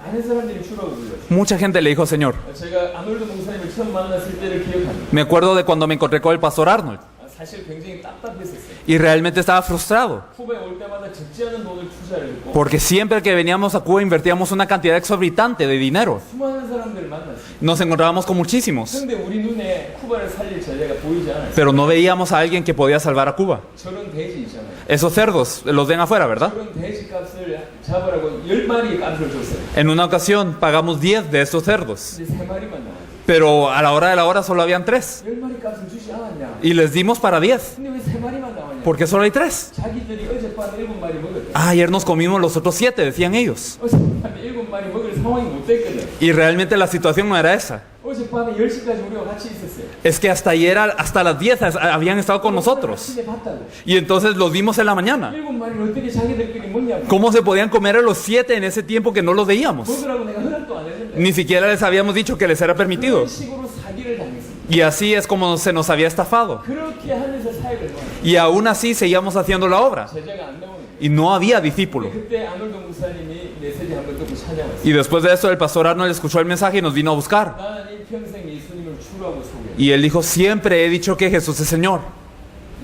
많은 사람들이 주라고 불렀어요. Mucha gente le dijo Señor. 제가 아놀드 목사님을 처음 만났을 때를 기억합니다. Me acuerdo de cuando me encontré con el pastor Arnold. 사실 굉장히 답답했었어요. Y realmente estaba frustrado. 쿠바에 올 때마다 적지 않은 돈을 투자를 했고 Porque siempre que veníamos a Cuba invertíamos una cantidad exorbitante de dinero. 수많은 사람들을 만났어요. Nos encontrábamos con muchísimos. 근데 우리 눈에 쿠바를 살릴 전례가 보이지 않아요. Pero no veíamos a alguien que podía salvar a Cuba. 저런 돼지 있잖아요. Esos cerdos los ven afuera, ¿verdad? 저런 돼지 값을 잡으라고 10마리 값을 줬어요. En una ocasión pagamos 10 de estos cerdos. 근데 3마리만 나와요. Pero a la hora de la hora solo habían 3. 10마리 값을 주지 않았냐? Y les dimos para 10. 근데 왜 3마리만 나왔냐? ¿Por qué solo hay 3? 자기들이 어젯밤에 7마리 먹었대. Ah, ayer nos comimos los otros 7, decían ellos. 어젯밤에 7마리 먹을 상황이 못 됐거든. Y realmente la situación no era esa. 어젯밤에 10시까지 우리가 같이 있었어요. Es que hasta ayer, hasta las 10 habían estado con nosotros. 아침에 봤다고. Y entonces los vimos en la mañana. 7마리를 어떻게 자기들끼리 먹냐고. ¿Cómo se podían comer a los 7 en ese tiempo que no los veíamos? 먹으라고 내가 허락도 안 했는데. Ni siquiera les habíamos dicho que les era permitido. 그런 식으로 사기를 당했습니다. Y así es como se nos había estafado. 그렇게 하면서 사역을 해요. Y aún así seguíamos haciendo la obra. 제자가 안 나오는 거예요. Y no había discípulo. 그때 아놀드 목사님이 메시지 한번 듣고 찾아왔어요. Y después de eso el pastor Arnold escuchó el mensaje y nos vino a buscar. 나는 일평생 예수님을 주라고 소개해. Y él dijo, siempre he dicho que Jesús es Señor.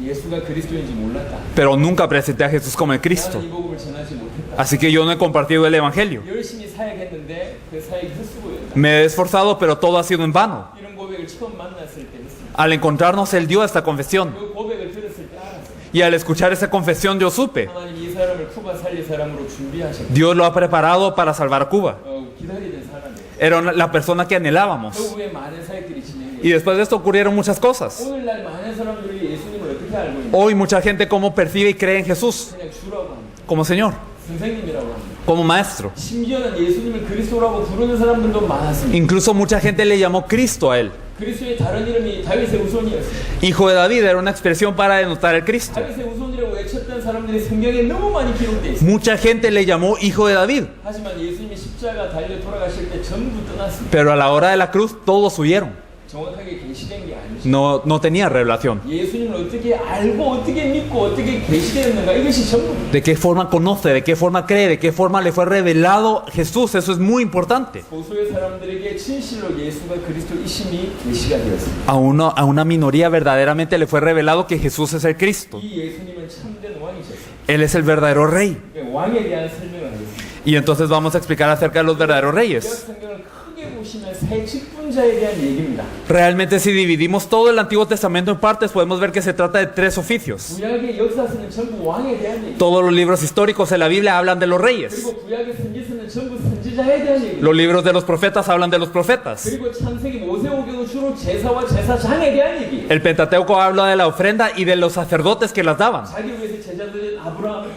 예수가 그리스도인지 몰랐다. Pero nunca presenté a Jesús como el Cristo. 나는 이 복음을 전하지 못했다. Así que yo no he compartido el Evangelio. 열심히 사역했는데 그 사역이 헛수고였다. Me he esforzado, pero todo ha sido en vano. 이런 고백을 처음 만났을 때 했습니다. Al encontrarnos, Él dio esta confesión. 그 고백을 들었을 때 알았어요. Y al escuchar esa confesión yo supe, 하나님 이 사람을 쿠바 살릴 사람으로 준비하셨고 Dios lo ha preparado para salvar a Cuba. 기다리던 사람이에요. Era la persona que anhelábamos. 그 후에 많은 사역들이 진행돼요. Y después de esto ocurrieron muchas cosas. 오늘날 많은 사람들이 예수님을 어떻게 알고 있냐? Hoy mucha gente como percibe y cree en Jesús 그냥 주라고 합니다. como Señor, 선생님이라고 합니다. como Maestro. 심지어는 예수님을 그리스도라고 부르는 사람들도 많았습니다. Incluso mucha gente le llamó Cristo a Él. 그리스도의 다른 이름이 다윗의 우손이었어요. Hijo de David era una expresión para denotar el Cristo. 다윗의 우손이라고 외쳤던 사람들이 성경에 너무 많이 기록되어 있어요. Mucha gente le llamó Hijo de David. 하지만 예수님이 십자가 달려 돌아가실 때 전부 떠났습니다. Pero a la hora de la cruz todos huyeron. 정확하게 계시된 게 아니죠. No tenía revelación. 예수님을 어떻게 알고 어떻게 믿고 어떻게 계시되었는가 이것이 전부입니다. ¿De qué forma conoce? ¿De qué forma cree? ¿De qué forma le fue revelado Jesús? Eso es muy importante. 소수의 사람들에게 진실로 예수가 그리스도이심이 계시가 되었습니다. A una minoría verdaderamente le fue revelado que Jesús es el Cristo. 이 예수님은 참된 왕이셨어요. Él es el verdadero rey. 그러니까 왕에 대한 설명을 하겠습니다. Y entonces vamos a explicar acerca de los verdaderos reyes. 성경을 크게 보시면 세 직분자에 대한 얘기입니다. Realmente si dividimos todo el Antiguo Testamento en partes podemos ver que se trata de 3 oficios. 구약의 역사서는 전부 왕에 대한 얘기. Todos los libros históricos de la Biblia hablan de los reyes. 그리고 구약의 선지서는 전부 선지자에 대한 얘기. Los libros de los profetas hablan de los profetas. 그리고 창세기 모세오경은 주로 제사와 제사장에 대한 얘기. El Pentateuco habla de la ofrenda y de los sacerdotes que las daban. 자기 위해서 제자들은 아브라함,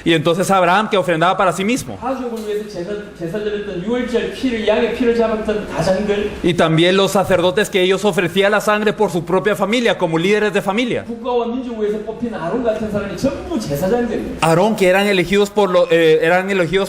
Y entonces Abraham que ofrendaba para sí mismo. 가족을 위해서 제사 드렸던 유월절 피를 양의 피를 잡았던 가장들, Y también los sacerdotes que ellos ofrecían la sangre por su propia familia, como líderes de familia. 국가와 민족을 위해서 뽑힌 아론 같은 사람이 전부 제사장들이에요. Aarón, que eran elegidos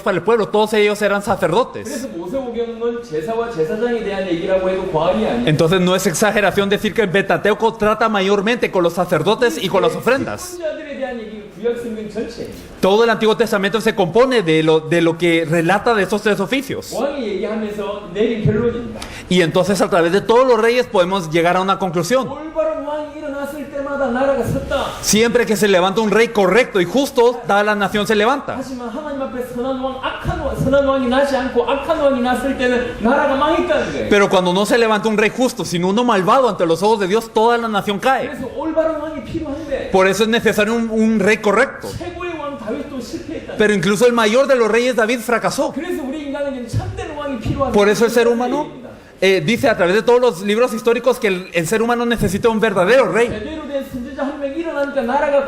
para el pueblo, todos ellos eran sacerdotes. 그래서 모세오경은 제사와 제사장에 대한 얘기라고 해도 과언이 아니에요. Entonces no es exageración decir que el Pentateuco trata mayormente con los sacerdotes y con las ofrendas. 선지자들에 대한 얘기가 구약 성경 전체예요. Todo el Antiguo Testamento se compone de lo que relata de estos tres oficios. 왕이 얘기하면서 내린 결론입니다. Y entonces a través de todos los reyes podemos llegar a una conclusión. 올바른 왕이 일어났을 때마다 나라가 섰다. Siempre que se levanta un rey correcto y justo, toda la nación se levanta. 하지만 하나님 앞에 선한 왕이 나지 않고 악한 왕이 났을 때는 나라가 망했다는 거예요. Pero cuando no se levanta un rey justo, sino uno malvado ante los ojos de Dios, toda la nación cae. 그래서 올바른 왕이 필요한데 Por eso es necesario un rey correcto. 최고의 왕 다윗도 실패했다. Pero incluso el mayor de los reyes, David, fracasó. 그래서 우리 인간에게는 참된 왕이 필요하다. Por eso el ser humano dice a través de todos los libros históricos que el ser humano necesita un verdadero rey. 제대로 된 선지자 한 명 일어나니까 나라가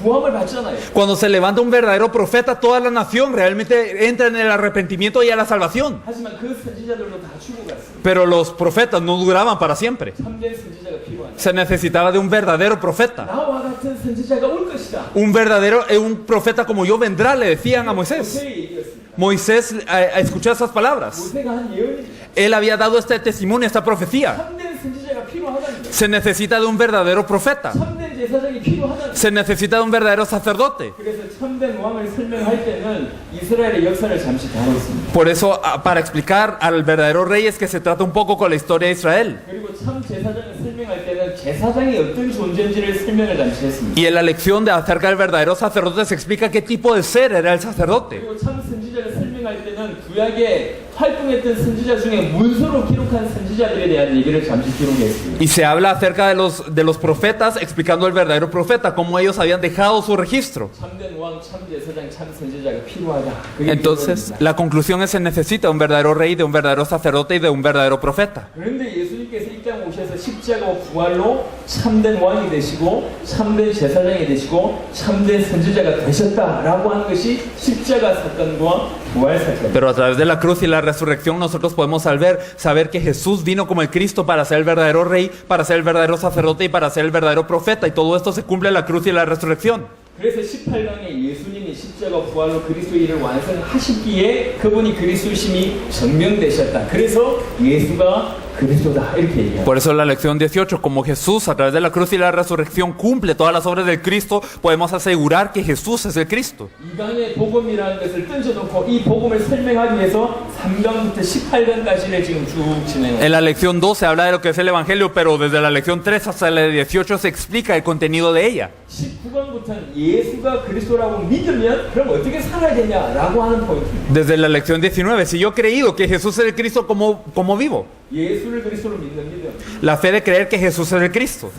구함을 받잖아요. Cuando se levanta un verdadero profeta, toda la nación realmente entra en el arrepentimiento y a la salvación. 하지만 그 선지자들도 다 죽어갔어요. Pero los profetas no duraban para siempre. 참된 선지자가 필요하다. Se necesitaba de un verdadero profeta. 나와 같은 선지자가 올 것이다. Un profeta como yo vendrá, le decían a Moisés. 모세의 얘기였습니다. Moisés escuchó esas palabras. 모세가 한 예언입니다. Él había dado este testimonio, esta profecía. 참된 선지자가 필요하다는 거예요. Se necesita de un verdadero profeta. 참된 제사장이 필요하다는 거예요. Se necesita de un verdadero sacerdote. 그래서 참된 왕을 설명할 때는 이스라엘의 역사를 잠시 다뤘습니다. Por eso, para explicar al verdadero rey es que se trata un poco con la historia de Israel. 그리고 참 제사장을 설명할 때는 제사장이 어떤 존재인지를 설명을 잠시 했습니다. Y en la lección de acerca del verdadero sacerdote se explica qué tipo de ser era el sacerdote. 그리고 참 선지자를 설명할 때는 구약에 활동했던 선지자 중에 문서로 기록한 선지자들에 대한 얘기를 잠시 기록했습니다. Y se habla acerca de los profetas, explicando el verdadero profeta, cómo ellos habían dejado su registro. 참된 왕, 참 제사장, 참 선지자가 필요하다. 그게 Entonces, 필요합니다. la conclusión es que se necesita un verdadero rey, de un verdadero sacerdote y de un verdadero profeta. 그런데 예수님께서 이 땅에 오셔서 십자가와 부활로 참된 왕이 되시고 참된 제사장이 되시고 참된 선지자가 되셨다라고 하는 것이 십자가 사건과 부활 사건. Pero a través de la cruz y la resurrección nosotros podemos saber que Jesús vino como el Cristo para ser el verdadero rey, para ser el verdadero sacerdote y para ser el verdadero profeta. Y todo esto se cumple en la cruz y la resurrección. 그래서 18강에 예수님이 십자가 부활로 그리스도의 일을 완성하셨기에 그분이 그리스도심이 증명되셨다. 그래서 예수가 그리스도다 이렇게 얘기합니다. Por eso la lección 18, como Jesús a través de la cruz y la resurrección cumple todas las obras del Cristo, podemos asegurar que Jesús es el Cristo. 이강의 복음이라는 것을 던져놓고 이 복음을 설명하기 위해서 3강부터 18강까지를 지금 쭉 진행합니다. En la lección 2 se habla de lo que es el Evangelio, pero desde la lección 3 hasta la 18 se explica el contenido de ella. 19강부터는 예수가 그리스도라고 믿으면 그럼 어떻게 살아야 되냐라고 하는 포인트입니다. Desde la lección 19, si yo he creído que Jesús es el Cristo, ¿cómo vivo? 예수를 그리스도로 믿는 믿음. La fe de creer que Jesús es el Cristo.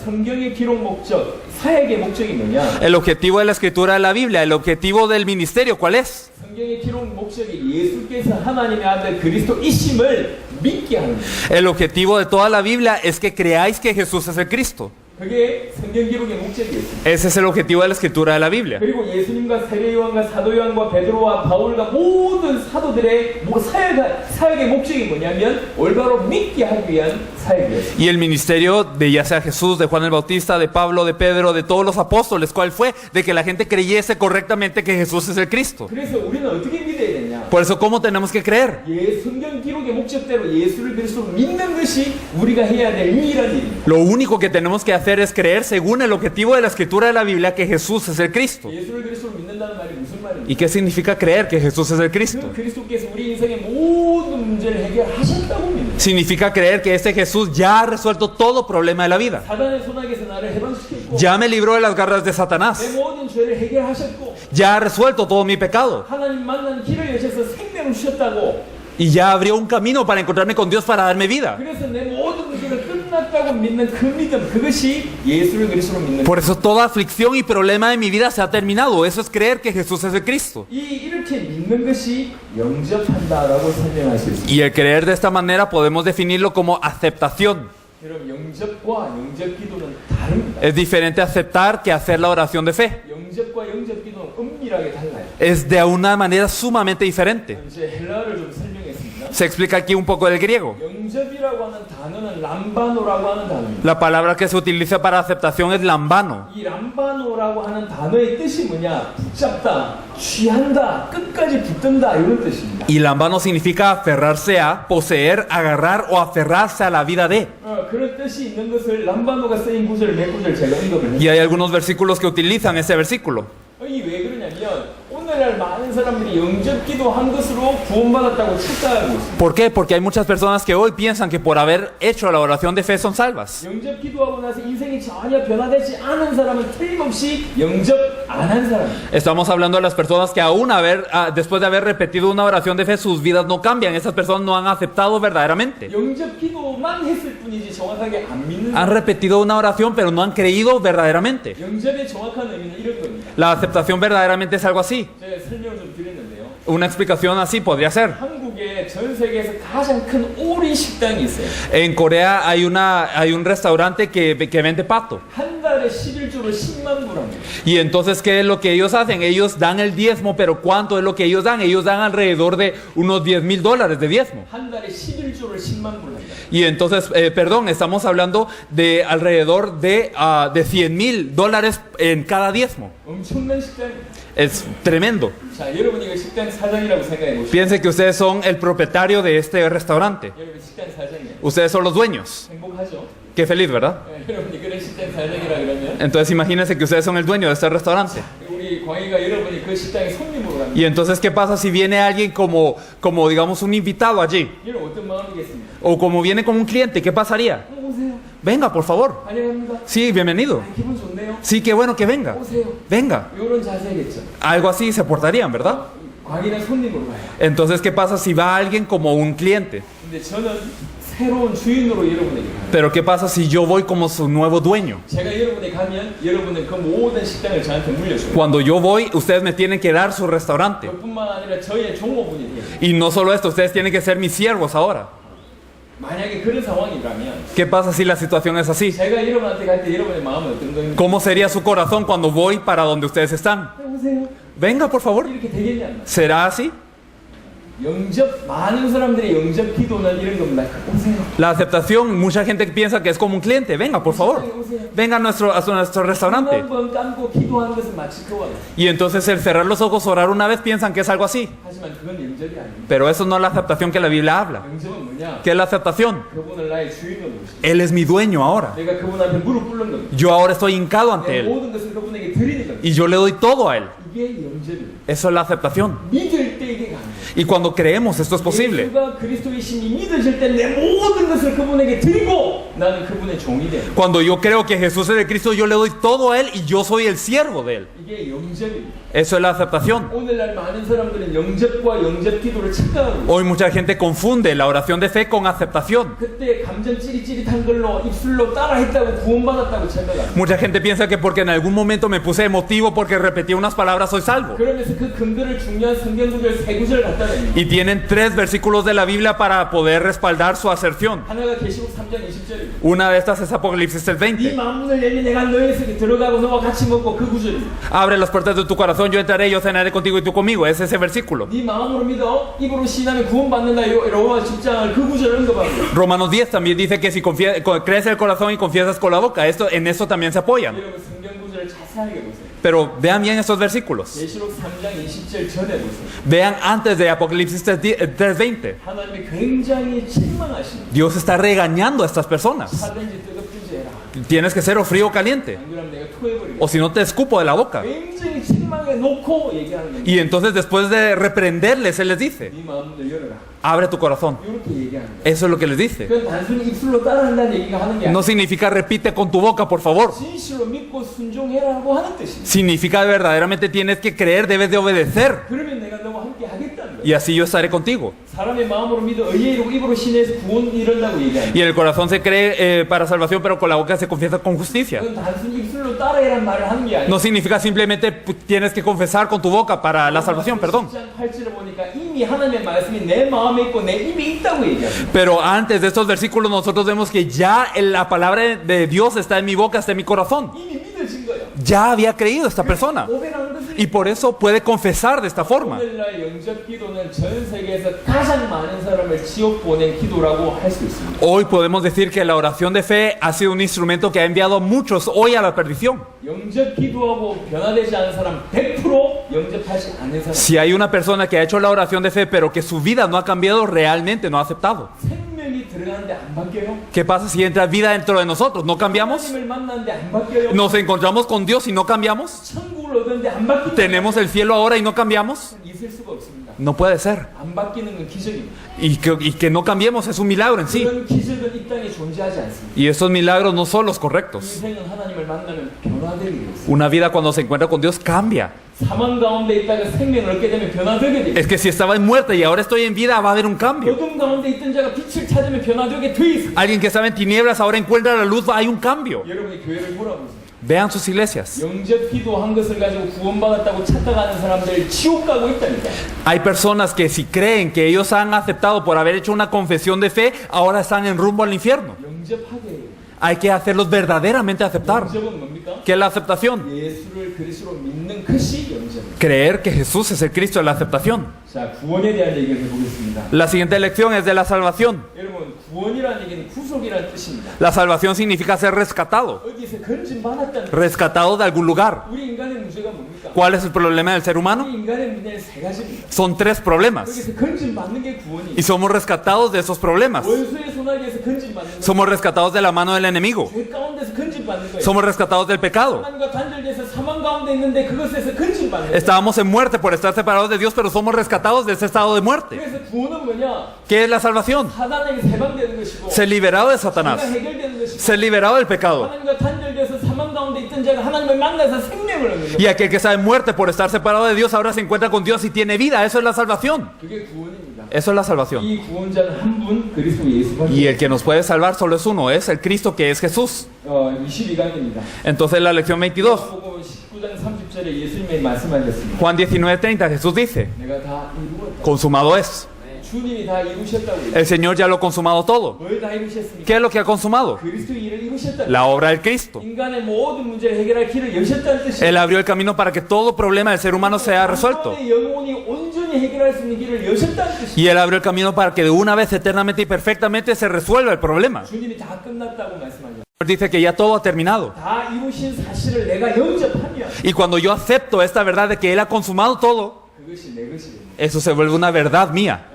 성경의 기록 목적, 사역의 목적이 뭐냐? El objetivo de la escritura de la Biblia, el objetivo del ministerio, ¿cuál es? 성경의 기록 목적이 예수께서 하나님의 아들 그리스도이심을 믿게 하는 거예요. El objetivo de toda la Biblia es que creáis que Jesús es el Cristo. 그게 성경 기록의 목적이었습니다. Ese es el objetivo de la escritura de la Biblia. 그리고 예수님과 세례 요한과 사도 요한과 베드로와 바울과 모든 사도들의 사역의 목적이 뭐냐면 올바로 믿게 하기 위한 사역이었습니다. Y el ministerio de ya sea Jesús, de Juan el Bautista, de Pablo, de Pedro, de todos los apóstoles, ¿cuál fue? De que la gente creyese correctamente que Jesús es el Cristo. 그래서 우리는 어떻게 믿어야 되냐? Por eso, ¿cómo tenemos que creer? 성경 기록의 목적대로 예수를 그리스도로 믿는 것이 우리가 해야 될 유일한 일입니다. Lo único que tenemos que hacer es creer según el objetivo de la escritura de la Biblia que Jesús es el Cristo. 예수를 그리스도로 믿는다는 말이 무슨 말입니까? ¿Y qué significa creer que Jesús es el Cristo? 그 그리스도께서 우리 인생의 모든 문제를 해결하셨다고 믿는. Significa creer que este Jesús ya ha resuelto todo problema de la vida. 사단의 손아귀에서 나를 해방시켰고 Ya me libró de las garras de 내 Satanás. 모든 죄를 해결하셨고 Ya ha resuelto todo mi pecado. 하나님 만난 길을 여셔서 생명을 주셨다고. Y ya abrió un camino para encontrarme con Dios para darme vida. 그래서 내 모든 문제가 끝났다고 믿는 그 믿음, 그것이 예수를 그리스도로 믿는. Por eso toda aflicción y problema de mi vida se ha terminado. Eso es creer que Jesús es el Cristo. 이렇게 믿는 것이 영접한다라고 설명할 수 있습니다. Y el creer de esta manera podemos definirlo como aceptación. 여러분 영접과 영접기도는 다릅니다. Es diferente aceptar que hacer la oración de fe. 영접과 영접기도는 은밀한 엄밀하게 달라요. Es de una manera sumamente diferente. 이제 헬라어를 좀 설명했습니다. Se explica aquí un poco del griego. 영접이라고 하는 단어는 람바노라고 하는 단어입니다. La palabra que se utiliza para aceptación es lambano. 이 람바노라고 하는 단어의 뜻이 뭐냐? 붙잡다, 취한다, 끝까지 붙든다 이런 뜻입니다. Y lambano significa aferrarse a, poseer, agarrar o aferrarse a la vida de. 그런 뜻이 있는 것을 람바노가 쓰인 구절 몇 구절 제가 언급을 Y 했습니다. hay algunos versículos que utilizan ese versículo. 이게 왜 그러냐면 오늘날 많은 사람들이 영접기도 한 것으로 구원받았다고 착각하고 있습니다. ¿Por qué? Porque hay muchas personas que hoy piensan que por haber hecho la oración de fe son salvas. 영접기도하고 나서 인생이 전혀 변화되지 않은 사람은 틀림없이 영접 안 한 사람입니다. Estamos hablando de las personas que aún después de haber repetido una oración de fe, sus vidas no cambian. Esas personas no han aceptado verdaderamente. 영접기도만 했을 뿐이지 정확하게 안 믿는 Han 사람. repetido una oración, pero no han creído verdaderamente. 영접의 정확한 의미는 이런 겁니다. La aceptación verdaderamente es algo así. 제가 설명을 좀 드렸는데요. Una explicación así podría ser. 한국에 전 세계에서 가장 큰 오리 식당이 있어요. En Corea hay un restaurante que vende pato. 한 달에 11조로 10만 불합니다. Y entonces, ¿qué es lo que ellos hacen? Ellos dan el diezmo, pero ¿cuánto es lo que ellos dan? Ellos dan alrededor de unos $10,000 de diezmo. 한 달에 11조를 10만 불합니다. Y entonces, estamos hablando de alrededor de $100,000 en cada diezmo. 엄청난 식당입니다. Es tremendo. 자, 여러분 이거 식당 사장이라고 생각해 보시죠. Piensen que ustedes son el propietario de este restaurante. 여러분 식당 사장이에요. Ustedes son los dueños. 행복하죠? Qué feliz, ¿verdad? 여러분이 그런 식당 사장이라 그러면 Entonces imagínense que ustedes son el dueño de este restaurante. 우리 광희가 여러분이 그 식당에 손님으로 갑니다. Y entonces, ¿qué pasa si viene alguien como digamos, un invitado allí? 여러분 어떤 마음이겠습니까? O como viene como un cliente, ¿qué pasaría? 오세요. Venga, por favor. 환영합니다. Sí, bienvenido. 아, 기분 좋네요. Sí, qué bueno que venga. 오세요. Venga. 이런 자세겠죠. Algo así se portarían, ¿verdad? 광희는 손님으로 가요. Entonces, ¿qué pasa si va alguien como un cliente? 근데 저는 새로운 주인으로 여러분에게 가요. Pero ¿qué pasa si yo voy como su nuevo dueño? 제가 여러분에 가면 여러분은 그 모든 식당을 저한테 물려줘요. Cuando yo voy, ustedes me tienen que dar su restaurante. 그뿐만 아니라 저의 종업원이 돼요. Y no solo esto, ustedes tienen que ser mis siervos ahora. 만약에 그런 상황이라면 ¿Qué pasa si la situación es así? 제가 여러분한테 갈 때 여러분의 마음은 어떤 겁니까? ¿Cómo sería su corazón cuando voy para donde ustedes están? 오세요. Venga, por favor. 이렇게 되겠냐? 안 ¿Será así? 영접 많은 사람들의 영접 기도는 이런 겁니다. 오세요. La aceptación, mucha gente piensa que es como un cliente. Venga, por favor. Venga a nuestro restaurante. 한번 감고 기도하는 것은 마치 그와 같아요. Y entonces el cerrar los ojos, orar una vez, piensan que es algo así. 하지만 그건 영접이 아닙니다. Pero eso no es la aceptación que la Biblia habla. 영접은 뭐냐? ¿Qué es la aceptación? 그분을 나의 주인으로 모시고 Él es mi dueño ahora. 내가 그분한테 무릎 꿇는 겁니다. Yo ahora estoy hincado ante 내 Él. 모든 것을 그분에게 드리는 겁니다. Y yo le doy todo a Él. 이게 영접입니다. Eso es la aceptación. 믿을 때 이게 가능해요. Y cuando creemos esto es posible. 예수가 그리스도이심이 믿어질 때 내 모든 것을 그분에게 드리고 나는 그분의 종이 돼요. Cuando yo creo que Jesús es el Cristo, yo le doy todo a Él y yo soy el siervo de Él. 이게 영접입니다. Eso es la aceptación. 오늘날 많은 사람들은 영접과 영접 기도를 착각하고 있어요. Hoy mucha gente confunde la oración de fe con aceptación. 그때 감정 찌릿찌릿한 걸로 입술로 따라했다고 구원받았다고 착각합니다. Mucha gente piensa que porque en algún momento me puse emotivo porque repetí unas palabras soy salvo. 그러면서 그 근거를 중요한 성경 구절 세 구절 갖다 냅니다. Y tienen 3 versículos de la Biblia para poder respaldar su aserción. 하나가 계시록 3장 20절입니다. Una de estas es Apocalipsis 네 20. 마음문을 열면 내가 너희 속에 들어가고 너와 같이 먹고 그 구절입니다. Abre las puertas de tu corazón, yo entraré, yo cenaré contigo y tú conmigo. Es ese versículo. 네 마음으로 믿어 입으로 시인하면 구원받는다. 로마 10장을 그 구절을 언급합니다. Romanos 10 también dice que si crees el corazón y confiesas con la boca, en eso también se apoyan. 여러분 성경 구절을 자세하게 보세요. Pero vean bien estos versículos. 계시록 3장 20절 전에 보세요. Vean antes de Apocalipsis 3:20. 하나님이 굉장히 실망하십니다. Dios está regañando a estas personas. 하든지 뜨겁든지 해라. Tienes que ser o frío o caliente. 안 그러면 내가 토해버리겠다. O si no te escupo de la boca. 굉장히 실망해 놓고 얘기하는 겁니다. Y entonces después de reprenderles, Él les dice, 네 마음을 열어라. abre tu corazón. 이렇게 얘기하는 거예요. Eso es lo que les dice. 그건 단순히 입술로 따라한다는 얘기가 하는 게 No 아니라 significa repite con tu boca, por favor. 진실로 믿고 순종해라고 하는 뜻입니다. Significa verdaderamente tienes que creer, debes de obedecer. 그러면 내가 너와 함께 하겠다는 거예요. Y así yo estaré contigo. 사람의 마음으로 믿어 의에 이르고 입으로 신해서 구원 이룬다고 얘기하는 Y en el corazón se cree para salvación, pero con la boca se confiesa con justicia. 그건 단순히 입술로 따라해란 말을 하는 게 아니에요. No significa simplemente tienes que confesar con tu boca para la salvación, perdón. 10장 8절을 보니까 이미 하나님의 말씀이 내 마음에 있고 내 입에 있다고 얘기합니다. Pero antes de estos versículos nosotros vemos que ya la palabra de Dios está en mi boca, está en mi corazón. 이미 믿어진 거예요. Ya había creído esta persona. 고백하는 것을 Y por eso puede confesar de esta forma. 오늘날 영접 기도는 전 세계에서 가장 많은 사람을 지옥 보낸 기도라고 할 수 있습니다. Hoy podemos decir que la oración de fe ha sido un instrumento que ha enviado a muchos hoy a la perdición. 영접 기도하고 변화되지 않은 사람 100% 영접하지 않는 사람. Si hay una persona que ha hecho la oración de fe, pero que su vida no ha cambiado, realmente no ha aceptado. 생명이 들어가는데 안 바뀌어요? ¿Qué pasa si entra vida dentro de nosotros? ¿No cambiamos? 하나님을 만났는데 안 바뀌어요? ¿Nos encontramos con Dios y no cambiamos? 천국을 얻었는데 안 바뀌어요? ¿Tenemos el cielo ahora y no cambiamos? 있을 수가 없습니다. No puede ser. 안 바뀌는 건 기적입니다. Y que no cambiemos es un milagro en sí. 그런 기적은 이 땅에 존재하지 않습니다. Y esos milagros no son los correctos. 인생은 하나님을 만나면 변화되게 되어 있습니다. Una vida cuando se encuentra con Dios cambia. 사망 가운데 있다가 생명을 얻게 되면 변화되게 돼요. Es que si estaba en muerte y ahora estoy en vida, va a haber un cambio. 어둠 가운데 있던 자가 빛을 찾으면 변화되게 돼 있습니다. Alguien que estaba en tinieblas ahora encuentra la luz, hay un cambio. 여러분이 교회를 돌아보세요. Vean sus iglesias. 영접 기도한 것을 가지고 구원받았다고 착각하는 사람들 지옥 가고 있다니까. Hay personas que si creen que ellos han aceptado por haber hecho una confesión de fe, ahora están en rumbo al infierno. 영접하게 해요. Hay que hacerlos verdaderamente aceptar. 영접은 뭡니까? ¿Qué es la aceptación? 예수를 그리스도로 믿는 것이 영접입니다. Creer que Jesús es el Cristo de la aceptación. 자, 구원에 대한 얘기를 해보겠습니다. La siguiente lección es de la salvación. 여러분, 구원이라는 얘기는 구속이라는 뜻입니다. La salvación significa ser rescatado. 어디서 건진받았다는 뜻. Rescatado de algún lugar. 우리 인간의 문제가 뭡니까? ¿Cuál es el problema del ser humano? 우리 인간의 문제는 세 가지입니다. Son tres problemas. 여기서 건진받는 게 구원이에요. Y somos rescatados de esos problemas. 원수의 손아귀에서 건진받는 거예요. Somos rescatados de la mano del enemigo. 죄 가운데서 건진받는 거예요. Somos rescatados del pecado. 하나님과 단절돼서 사망 가운데 있는데 그것에서 건진받는 거예요. Estábamos en muerte por estar separados de Dios, pero somos rescatados de ese estado de muerte. 그래서 구원은 뭐냐? ¿Qué es la salvación? 사단에게 해방되는 것이고 Ser liberado de 죄가 Satanás. 해결되는 것이고 Ser liberado del pecado. 하나님과 단절돼서 사망 가운데 있던 자가 하나님을 만나서 생명을 얻는 Y 거예요. aquel que está en muerte por estar separado de Dios, ahora se encuentra con Dios y tiene vida. Eso es la salvación. 그게 구원입니다. Eso es la salvación. 이 구원자는 한 분 그리스도 예수밖에 Y el que nos puede salvar solo es uno, es el Cristo que es Jesús. 22강입니다. Entonces la lección 22, 보고 19장 30절에 예수님이 말씀하셨습니다. Juan 19:30, Jesús dice, 내가 다 이루었다. consumado es. 주님이 다 이루셨다고요. El Señor ya lo ha consumado todo. 뭘 다 이루셨습니까? ¿Qué es lo que ha consumado? 그리스도 일을 이루셨다. La obra del Cristo. 인간의 모든 문제를 해결할 길을 여셨다는 뜻이에요. Él abrió el camino para que todo problema del ser humano sea resuelto. 인간의 영혼이 온전히 해결할 수 있는 길을 여셨다는 뜻이에요. Y Él abrió el camino para que de una vez eternamente y perfectamente se resuelva el problema. 주님이 다 끝났다고 말씀하셨어요. Dice que ya todo ha terminado. 다 이루신 사실을 내가 영접하면 Y cuando yo acepto esta verdad de que Él ha consumado todo, 그것이 내 것이 됩니다. eso se vuelve una verdad mía.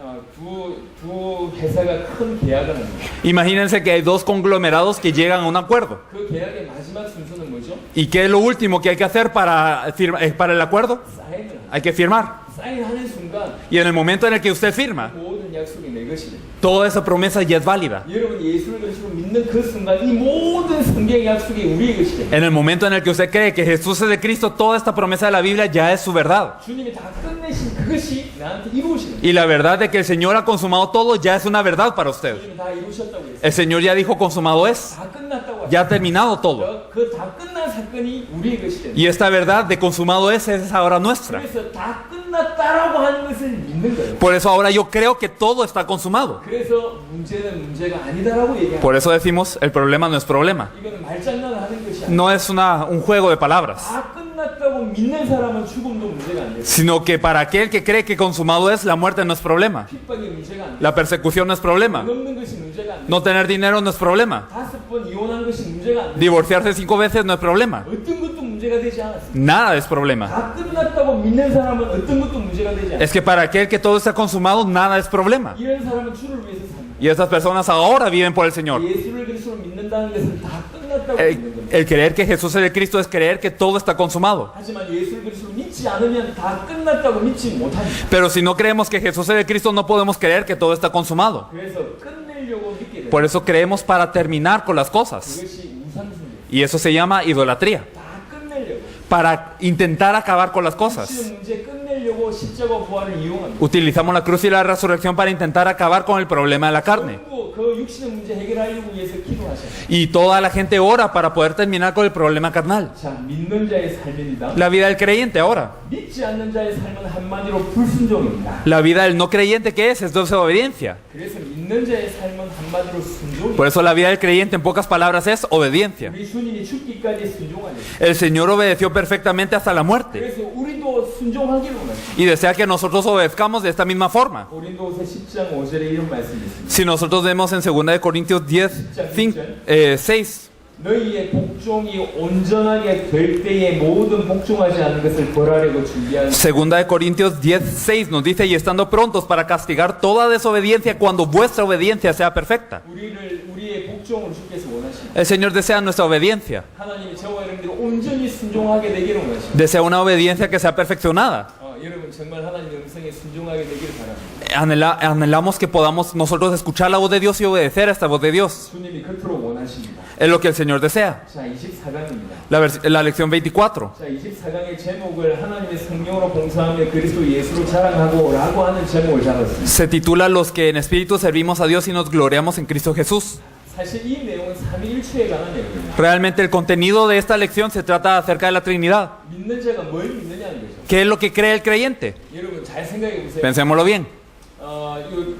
두 회사가 큰 계약을 합니다. Imagínense que hay dos conglomerados que llegan a un acuerdo. 그 계약의 마지막 순서는 뭐죠? ¿Y qué es lo último que hay que hacer para el acuerdo? 사인을 합니다. Hay que firmar. 사인하는 순간 Y en el momento en el que usted firma, 모든 약속이 내 것이 됩니다. toda esa promesa ya es válida. 여러분 예수를 그리스도로 믿는 그 순간 이 모든 성경의 약속이 우리의 것이 됩니다. En el momento en el que usted cree que Jesús es de Cristo, toda esta promesa de la Biblia ya es su verdad. 주님이 다 끝내신 그것이 나한테 이루어지는 거예요. Y la verdad de que el Señor ha consumado todo ya es una verdad para usted. 주님이 다 이루셨다고 했어요. El Señor ya dijo consumado es. 다 끝났다고 Ya ha 하셨어요. terminado todo. 그 다 끝난 사건이 우리의 것이 됩니다. Y esta verdad de consumado es ahora nuestra. 그래서 다 끝났다라고 하는 것을 믿는 거예요. Por eso ahora yo creo que todo está consumado. 그래서 문제는 문제가 아니다라고 얘기합니다. Por eso decimos, el problema no es problema. 이거는 말장난을 하는 것이 아니라 No es un juego de palabras. 다 끝났다고 믿는 사람은 죽음도 문제가 안 돼요. Sino que para aquel que cree que consumado es, la muerte no es problema. 핍박이 문제가 안 돼요. La persecución no es problema. 넘는 것이 문제가 안 돼요. No tener dinero no es problema. 5번 이혼한 것이 문제가 안 돼요. Divorciarse 5 veces no es problema. 어떤 것도 문제가 되지 않았어요. Nada es problema. 다 끝났다고 믿는 사람은 어떤 것도 문제가 되지 않아요. Es que para aquel que todo está consumado, nada es problema. 이런 사람은 주를 위해서 삽니다. Y estas personas ahora viven por el Señor. 예수를 그리스도로 믿는다는 것은 다 끝났다고 믿는 겁니다. El creer que Jesús es el Cristo es creer que todo está consumado. 하지만 예수를 그리스도로 믿지 않으면 다 끝났다고 믿지 못합니다. Pero si no creemos que Jesús es el Cristo, no podemos creer que todo está consumado. 그래서 끝내려고 믿게 돼요. Por eso creemos para terminar con las cosas. 그것이 우상숭배예요. Y eso se llama idolatría. 다 끝내려고. Para intentar acabar con las cosas. 지금 문제 끝내려고 십자가 부활을 이용합니다. Utilizamos la cruz y la resurrección para intentar acabar con el problema de la carne. 전부 그 육신의 문제 해결하려고 위해서 기도하셔요. Y toda la gente ora para poder terminar con el problema carnal. 자, 믿는 자의 삶입니다. La vida del creyente ahora. 믿지 않는 자의 삶은 한마디로 불순종입니다. La vida del no creyente, ¿qué es? Es desobediencia. 그래서 믿는 믿는 자의 삶은 한마디로 순종이에요. Por eso la vida del creyente en pocas palabras es obediencia. 우리 주님이 죽기까지 순종하는. El Señor obedeció perfectamente hasta la muerte 그래서 우리도 순종하기를 원하십니다. y desea que nosotros obedezcamos de esta misma forma. 고린도후서 10장 5절에 이런 말씀이 있습니다. Si nosotros vemos en 2 de Corintios 6, 너희의 복종이 온전하게 될 때에 모든 복종하지 않은 것을 벌하려고 준비하는. 2 de Corintios 10:6 nos dice, y estando prontos para castigar toda desobediencia cuando vuestra obediencia sea perfecta. 우리의 복종을 주께서 원하십니다. El Señor desea nuestra obediencia, 하나님이 저와 여러분들이 온전히 순종하게 되기를 원하십니다. desea una obediencia que sea perfeccionada. 여러분 정말 하나님의 음성에 순종하게 되기를 바랍니다. Anhelamos que podamos nosotros escuchar la voz de Dios y obedecer a esta voz de Dios. 주님이 그토록 원하십니다. Es lo que el Señor desea. 자, 24강입니다. La lección 24. 자, 24강의 제목을 하나님의 성령으로 봉사하며 그리스도 예수로 자랑하고 라고 하는 제목을 잡았습니다. Se titula Los que en espíritu servimos a Dios y nos gloriamos en Cristo Jesús. 사실 이 내용은 삼위일체에 관한 내용입니다. Realmente el contenido de esta lección se trata acerca de la Trinidad. 믿는 자가 뭘 믿느냐는 거죠. ¿Qué es lo que cree el creyente? 여러분 잘 생각해 보세요. Pensémoslo bien.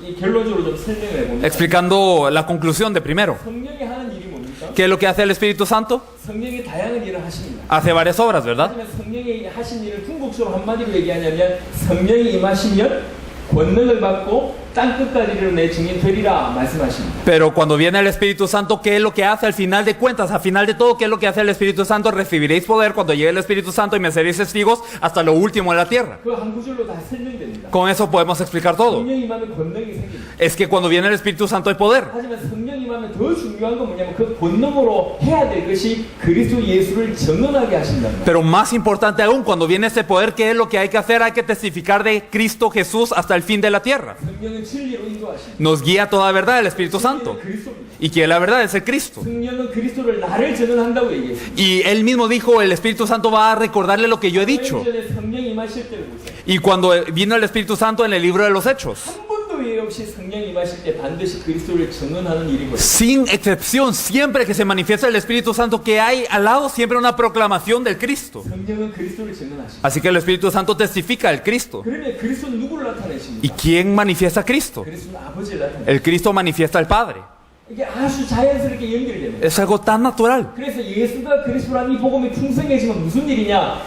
이 결론적으로 좀 설명을 해보면 Explicando la conclusión de primero. 성령이 하는 일이 뭡니까? ¿Qué es lo que hace el Espíritu Santo? 성령이 다양한 일을 하십니다. Hace varias obras, ¿verdad? 하지만 성령이 하신 일을 궁극적으로 한마디로 얘기하냐면 성령이 임하시면 권능을 받고 땅 끝까지를 내 증인 되리라 말씀하십니다. Pero cuando viene el Espíritu Santo, ¿qué es lo que hace al final de cuentas? Al final de todo, ¿qué es lo que hace el Espíritu Santo? Recibiréis poder cuando llegue el Espíritu Santo y me seréis testigos hasta lo último de la tierra. 그 한 구절로 다 설명됩니다. Con eso podemos explicar todo. 성령이 임하면 권능이 생깁니다. Es que cuando viene el Espíritu Santo hay poder. 하지만 성령이 임하면 더 중요한 건 뭐냐면 그 권능으로 해야 될 것이 그리스도 예수를 증언하게 하신다는 거예요. Pero más importante aún, cuando viene ese poder, ¿qué es lo que hay que hacer? Hay que testificar de Cristo Jesús hasta el fin de la tierra. 성령은 진리로 인도하십니다. Nos guía toda verdad el Espíritu Santo. 성령은 그리스도입니다. Y que la verdad es el Cristo. 성령은 그리스도를 나를 증언한다고 얘기했습니다. Y él mismo dijo, el Espíritu Santo va a recordarle lo que yo he dicho. 전에 성령이 임하실 때를 보세요. Y cuando vino el Espíritu Santo en el libro de los Hechos, 한 번도 예외 없이 성령이 임하실 때 반드시 그리스도를 증언하는 일이거든요. sin excepción, siempre que se manifiesta el Espíritu Santo, que hay al lado siempre una proclamación del Cristo. 성령은 그리스도를 증언하십니다. Así que el Espíritu Santo testifica el Cristo. 그러면 그리스도는 누구를 ¿Y 나타내십니까? quién manifiesta a Cristo? 그리스도는 아버지를 나타내십니다. El Cristo manifiesta al Padre. 이게 아주 자연스럽게 연결됩니다. Es algo tan natural. 그래서 예수가 그리스도라는 이 복음이 풍성해지면 무슨 일이냐?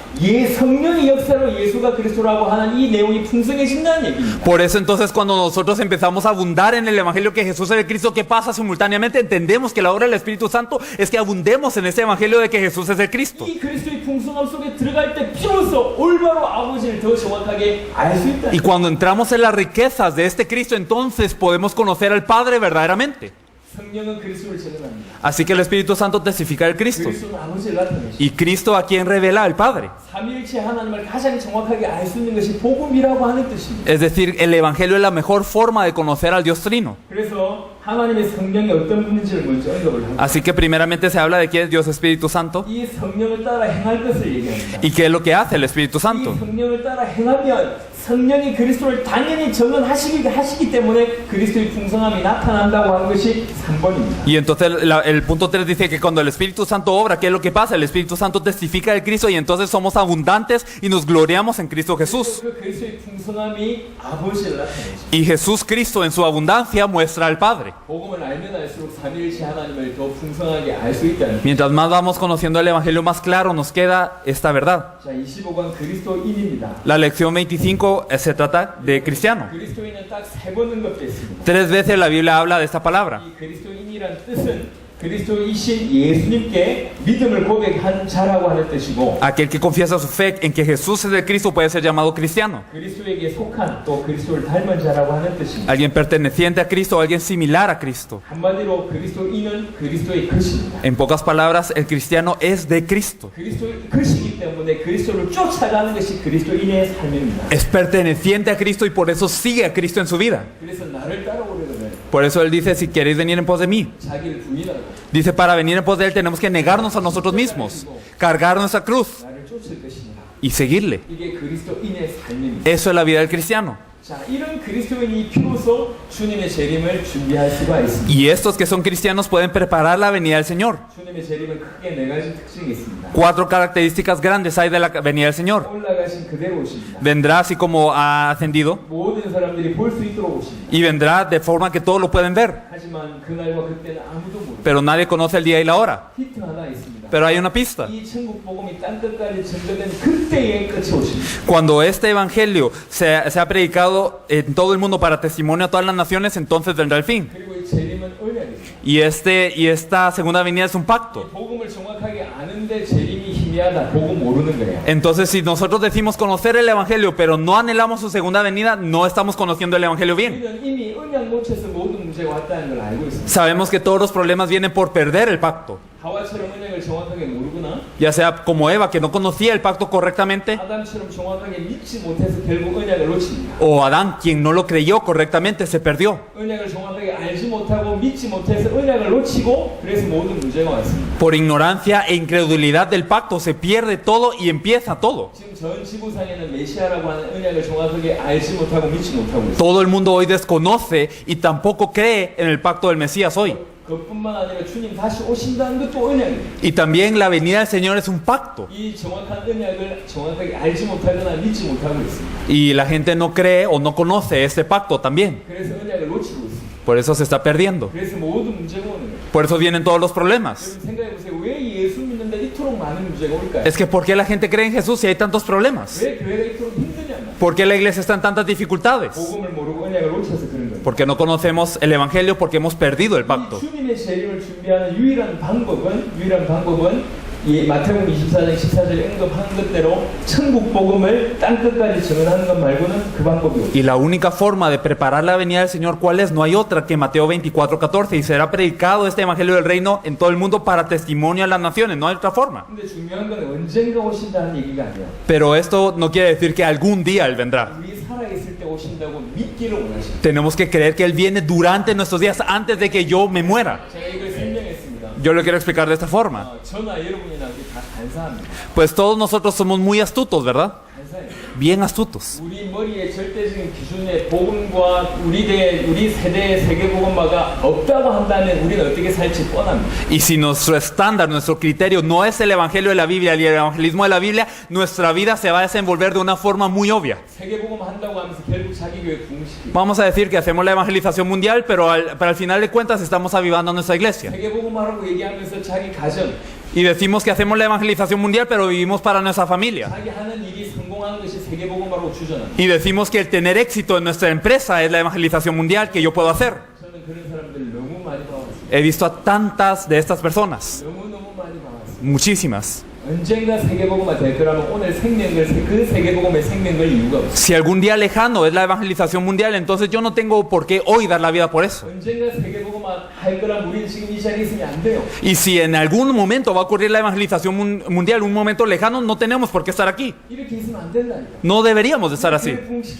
성령의 역사로 예수가 그리스도라고 하는 이 내용이 풍성해진다는 얘기입니다. Por eso entonces cuando nosotros empezamos a abundar en el Evangelio que Jesús es el Cristo, ¿qué pasa simultáneamente? Entendemos que la obra del Espíritu Santo es que abundemos en ese Evangelio de que Jesús es el Cristo. 이 그리스도의 풍성함 속에 들어갈 때 비로소 올바로 아버지를 더 정확하게 알 수 있다. Y cuando entramos en las riquezas de este Cristo, entonces podemos conocer al Padre verdaderamente. 성령은 그리스도를 증언합니다. Así que el Espíritu Santo testifica al Cristo. 그리스도는 아버지를 나타내십니다. Y Cristo a quien revela al Padre. 삼위일체 하나님을 가장 정확하게 알 수 있는 것이 복음이라고 하는 뜻입니다. Es decir, el Evangelio es la mejor forma de conocer al Dios Trino. 그래서 하나님의 성령이 어떤 분인지를 먼저 언급을 합니다. Así que primeramente se habla de quién es Dios Espíritu Santo 이 성령을 따라 행할 것을 얘기합니다. y qué es lo que hace el Espíritu 이 Santo. 성령을 따라 행하면 성령이 그리스도를 당연히 증언하시기 때문에 그리스도의 풍성함이 나타난다고 하는 것이 3번입니다. Y entonces el punto 3 dice que cuando el Espíritu Santo obra, ¿qué es lo que pasa? El Espíritu Santo testifica del Cristo y entonces somos abundantes y nos gloriamos en Cristo Jesús. 그 그리스도의 풍성함이 아버지를 나타내죠. Y Jesús Cristo en su abundancia muestra al Padre. 복음을 알면 알수록 삼위일체 하나님을 더 풍성하게 알 수 있다는 거예요. Mientras más vamos conociendo el Evangelio, más claro nos queda esta verdad. 자, 25강 그리스도인입니다. La lección 25 se trata de cristiano. 그리스도인은 딱 3번 언급됐습니다. 3 veces la Biblia habla de esta palabra. 이 그리스도인이란 뜻은 그리스도이신 예수님께 믿음을 고백한 자라고 하는 뜻이고 Aquel que confiesa su fe en que Jesús es el Cristo puede ser llamado cristiano. 그리스도에게 속한 또 그리스도를 닮은 자라고 하는 뜻입니다. Alguien perteneciente a Cristo o alguien similar a Cristo. 한마디로 그리스도인은 그리스도의 것입니다. En pocas palabras, el cristiano es de Cristo. 그리스도의 것이기 때문에 그리스도를 쫓아가는 것이 그리스도인의 삶입니다. Es perteneciente a Cristo y por eso sigue a Cristo en su vida. 그래서 나를 따라오려면 Por eso Él dice, si queréis venir en pos de mí. 자기를 부인하고 Dice, para venir en pos de Él tenemos que negarnos a nosotros mismos, cargar nuestra cruz 나를 쫓을 것이니라. y seguirle. 이게 그리스도인의 삶입니다. Eso es la vida del cristiano. 자, 이런 그리스도인이 비로소 주님의 재림을 준비할 수가 있습니다. Y estos que son cristianos pueden preparar la venida del Señor. 주님의 재림은 크게 네 가지 특징이 있습니다. 4 características grandes hay de la venida del Señor. 올라가신 그대로 오십니다. Vendrá así como ha ascendido 모든 사람들이 볼 수 있도록 오십니다. y vendrá de forma que todos lo pueden ver. 하지만 그날과 그때는 아무도 모릅니다. Pero nadie conoce el día y la hora. 히트 하나 있습니다. Pero hay una pista. 이 천국 복음이 땅 끝까지 전도된 그때의 끝이 오십니다. Cuando este evangelio se ha predicado en todo el mundo para testimonio a todas las naciones, entonces vendrá el fin. 그리고 이 재림은 언약입니다. Y esta segunda venida es un pacto. 복음을 정확하게 아는데 재림이 희미하다. 복음 모르는 거예요. Entonces, si nosotros decimos conocer el evangelio, pero no anhelamos su segunda venida, no estamos conociendo el evangelio bien. 우리는 이미 언약 못해서 모든 문제가 왔다는 걸 알고 있습니다. Sabemos que todos los problemas vienen por perder el pacto. 하와처럼 언약을 정확하게 모르거나 Ya sea como Eva, que no conocía el pacto correctamente, 아담처럼 정확하게 믿지 못해서 결국 언약을 놓칩니다. o Adán, quien no lo creyó correctamente, se perdió. 언약을 정확하게 알지 못하고 믿지 못해서 언약을 놓치고 그래서 모든 문제가 왔습니다. Por ignorancia e incredulidad del pacto se pierde todo y empieza todo. 지금 전 지구상에는 메시아라고 하는 언약을 정확하게 알지 못하고 믿지 못하고 있습니다. Todo el mundo hoy desconoce y tampoco cree en el pacto del Mesías hoy. 그뿐만 아니라 주님 다시 오신다는 것도 언약입니다. Y también la venida del Señor es un pacto. 이 정확한 언약을 정확하게 알지 못하거나 믿지 못하고 있습니다. Y la gente no cree o no conoce este pacto también. 그래서 언약을 놓치고 있습니다. Por eso se está perdiendo. 그래서 모든 문제가 오는 거예요. Por eso vienen todos los problemas. 여러분 생각해보세요. 왜 예수 믿는데 이토록 많은 문제가 올까요? Es que ¿por qué la gente cree en Jesús si hay tantos problemas? 왜 교회가 이토록 힘드냐면 ¿Por qué la iglesia está en tantas dificultades? 복음을 모르고 언약을 놓쳐서 그런 거예요. Porque no conocemos el evangelio, porque hemos perdido el pacto. 이 주님의 재림을 준비하는 유일한 방법은 이 마태복음 24장 14절에 언급한 것대로 천국 복음을 땅 끝까지 증언하는 것 말고는 그 방법이 없어요. Y la única forma de preparar la venida del Señor, ¿cuál es? No hay otra que Mateo 24:14. Y será predicado este evangelio del reino en todo el mundo para testimonio a las naciones. No hay otra forma. 근데 중요한 건 언젠가 오신다는 얘기가 아니야. Pero esto no quiere decir que algún día Él vendrá. 우리 살아있을 때 오신다고 믿기를 원하십니다. Tenemos que creer que Él viene durante nuestros días, antes de que yo me muera. 제가 이걸 설명했습니다. Yo lo quiero explicar de esta forma. 저나 여러분이나 다 간사합니다. Pues todos nosotros somos muy astutos, ¿verdad? 간사해요. Bien astutos. 우리 머리에 절대적인 기준의 복음과 우리 세대의 세계복음화가 없다고 한다면 우리는 어떻게 살지 뻔합니다. Y si nuestro estándar, nuestro criterio no es el evangelio de la Biblia y el evangelismo de la Biblia, nuestra vida se va a desenvolver de una forma muy obvia. 세계복음 한다고 하면서 결국 자기 교회 붕시키고 Vamos a decir que hacemos la evangelización mundial, pero al final de cuentas estamos avivando nuestra iglesia. 세계복음하라고 얘기하면서 자기 가정, Y decimos que hacemos la evangelización mundial, pero vivimos para nuestra familia. 자기 하는 일이 성공하는 것이 세계복음하라고 주장합니다. Y decimos que el tener éxito en nuestra empresa es la evangelización mundial que yo puedo hacer. 저는 그런 사람들 너무 많이 봐왔습니다. He visto a tantas de estas personas, 너무너무 많이 봐왔습니다. muchísimas. 언젠가 세계복음화 될 거라면 오늘 생명을 그 세계복음의 생명을 이유가 없어요. Si algún día lejano es la evangelización mundial, entonces yo no tengo por qué hoy dar la vida por eso. 언젠가 세계복음화 할 거라면 우리는 지금 이 자리에 있으면 안 돼요. Y si en algún momento va a ocurrir la evangelización mundial, un momento lejano, no tenemos por qué estar aquí. 이렇게 있으면 안 된다니까. No deberíamos de estar así.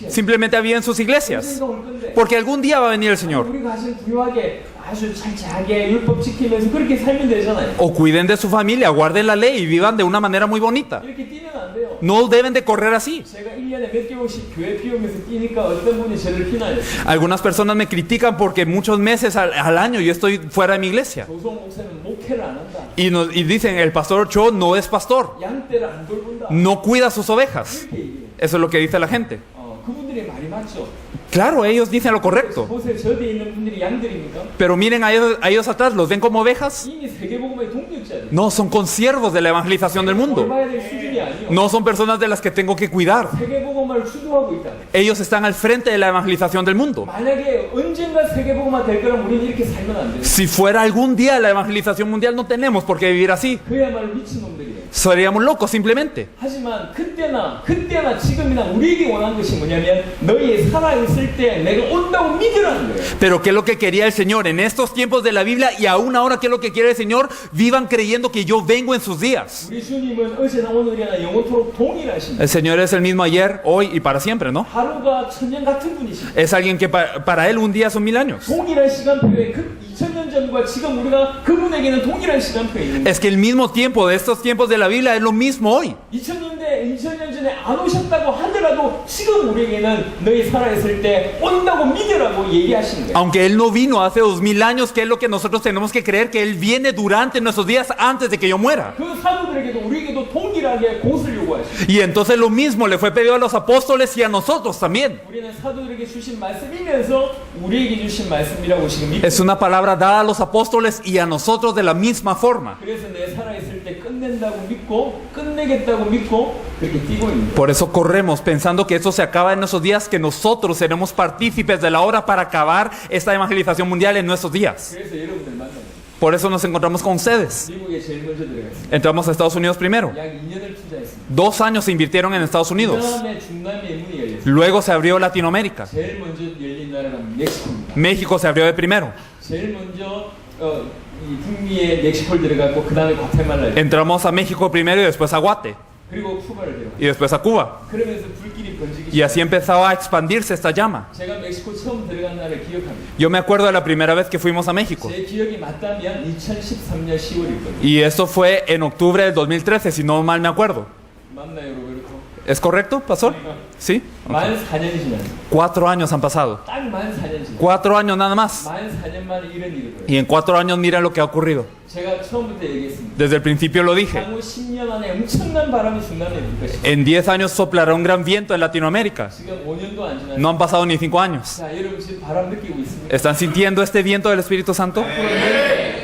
Simplemente viven sus iglesias. 언젠가 올 건데. Porque algún día va a venir el Señor. 우리 가정 부유하게 아주 잘하게 율법 지키면서 그렇게 살면 되잖아요. O cuiden de su familia, guarden la ley y vivan de una manera muy bonita. 이렇게 뛰면 안 돼요. No deben de correr así. 제가 1년에 몇 개월씩 교회 비우면서 뛰니까 어떤 분이 저를 비난해요. Algunas personas me critican porque muchos meses al año yo estoy fuera de mi iglesia. 조성 목사는 목회를 안 한다. Y dicen, el pastor Cho no es pastor. 양떼를 안 돌본다. No cuida sus ovejas. 이렇게 얘기해요. Eso es lo que dice la gente. 그분들의 말이 맞죠. Claro, ellos dicen lo correcto. 보세요. 저 뒤에 있는 분들이 양들입니까? Pero miren a ellos atrás, ¿los ven como ovejas? 이미 세계복음의 동력자들. No, son consiervos de la evangelización del mundo. 돌봐야 될 수준이 아니에요. No son personas de las que tengo que cuidar. 세계복음을 주도하고 있다. Ellos están al frente de la evangelización del mundo. 만약에 언젠가 세계복음화 될 거라면 우리는 이렇게 살면 안 돼요. Si fuera algún día la evangelización mundial, no tenemos por qué vivir así. 그야말로 미친놈들이에요. Seríamos locos simplemente. 하지만 그때나 지금이나 우리에게 원하는 것이 뭐냐면 너희 살아있을 때 내가 온다고 믿으라는 거예요. Pero ¿qué es lo que quería el Señor en estos tiempos de la Biblia y aún ahora qué es lo que quiere el Señor? Vivan creyendo que yo vengo en sus días. 우리 주님은 어제나 오늘이나 영원토록 동일하십니다. El Señor es el mismo ayer, hoy y para siempre, ¿no? 하루가 천년 같은 분이십니다. Es alguien que para Él un día son 1000 años. 동일한 시간표에 2000년 전과 지금 우리가 그분에게는 동일한 시간표에 있는 거예요. Es que el mismo tiempo de estos tiempos de la Biblia es lo mismo hoy. 2000년대 때 2000년 전에 안 오셨다고 하더라도 지금 우리에게는 너희 살아있을 때 온다고 믿으라고 얘기하시는 거예요. Aunque Él no vino hace 2000 años, ¿qué es lo que nosotros tenemos que creer? Que Él viene durante nuestros días antes de que yo muera. 그 사도들에게도 우리에게도 동일하게 그것을 요구하시죠. Y entonces lo mismo le fue pedido a los apóstoles y a nosotros también. 우리는 사도들에게 주신 말씀이면서 우리에게 주신 말씀이라고 지금 믿고 Es una palabra dada a los apóstoles y a nosotros de la misma forma. 그래서 내 살아있을 때 끝낸다고 믿고 끝내겠다고 믿고 그렇게 뛰고 있는 거예요. Por eso corremos pensando que esto se acaba en nuestros días, que nosotros seremos partícipes de la obra para acabar esta evangelización mundial en nuestros días. 그래서 여러분들 만나요. Por eso nos encontramos con ustedes. 미국에 제일 먼저 들어갔습니다. Entramos a Estados Unidos primero. 약 2년을 투자했습니다. 2 años se invirtieron en Estados 그 Unidos. 다음에 중남미의 문이 열렸습니다. Luego se abrió Latinoamérica. 제일 먼저 열린 나라가 멕시코입니다. México se abrió de primero. 제일 먼저 이 북미에 멕시코를 들어갔고 그 다음에 과테말라를 Entramos a México primero y después a Guate. 그리고 쿠바를 들어갔어요. Y después a Cuba. 그러면서 불길이 번지기 Y así 시작했어요. empezaba a expandirse esta llama. 제가 멕시코 처음 들어간 날을 기억합니다. Yo me acuerdo de la primera vez que fuimos a México. 제 기억이 맞다면 2013년 10월일 겁니다. Y esto fue en octubre del 2013, si no mal me acuerdo. 맞나요, 로베르토? ¿Es correcto, pastor? ¿Sí? 만 4년이 지났어요. 4 años han pasado. 딱 만 4년 지났어요. 4 años nada más. 만 4년 만에 이런 일이 벌어요. Y en 4 años mira lo que ha ocurrido. 제가 처음부터 얘기했습니다. Desde el principio lo dije. 향후 10년 안에 엄청난 바람이 중남미에 불 것이다. En 10 años soplará un gran viento en Latinoamérica. 지금 5년도 안 지났어요. No han pasado ni 5 años. 자, 여러분 지금 바람 느끼고 있습니까? ¿Están sintiendo este viento del Espíritu Santo?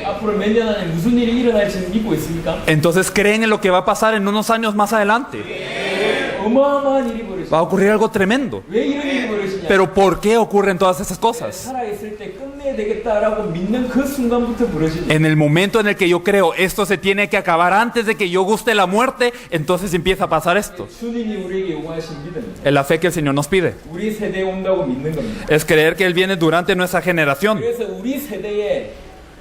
앞으로 몇 년 안에 무슨 일이 일어날지 믿고 있습니까? Entonces creen en lo que va a pasar en unos años más adelante. 어마어마한 일이 벌어지죠. Va a ocurrir algo tremendo. 왜 이런 일이 벌어지냐? Pero ¿por qué ocurren todas esas cosas? 살아있을 때 끝내야 되겠다라고 믿는 그 순간부터 벌어지죠. En el momento en el que yo creo esto se tiene que acabar antes de que yo guste la muerte, entonces empieza a pasar esto. 주님이 우리에게 요구하신 믿음입니다. Es la fe que el Señor nos pide. 우리 세대에 온다고 믿는 겁니다. Es creer que Él viene durante nuestra generación. 그래서 우리 세대에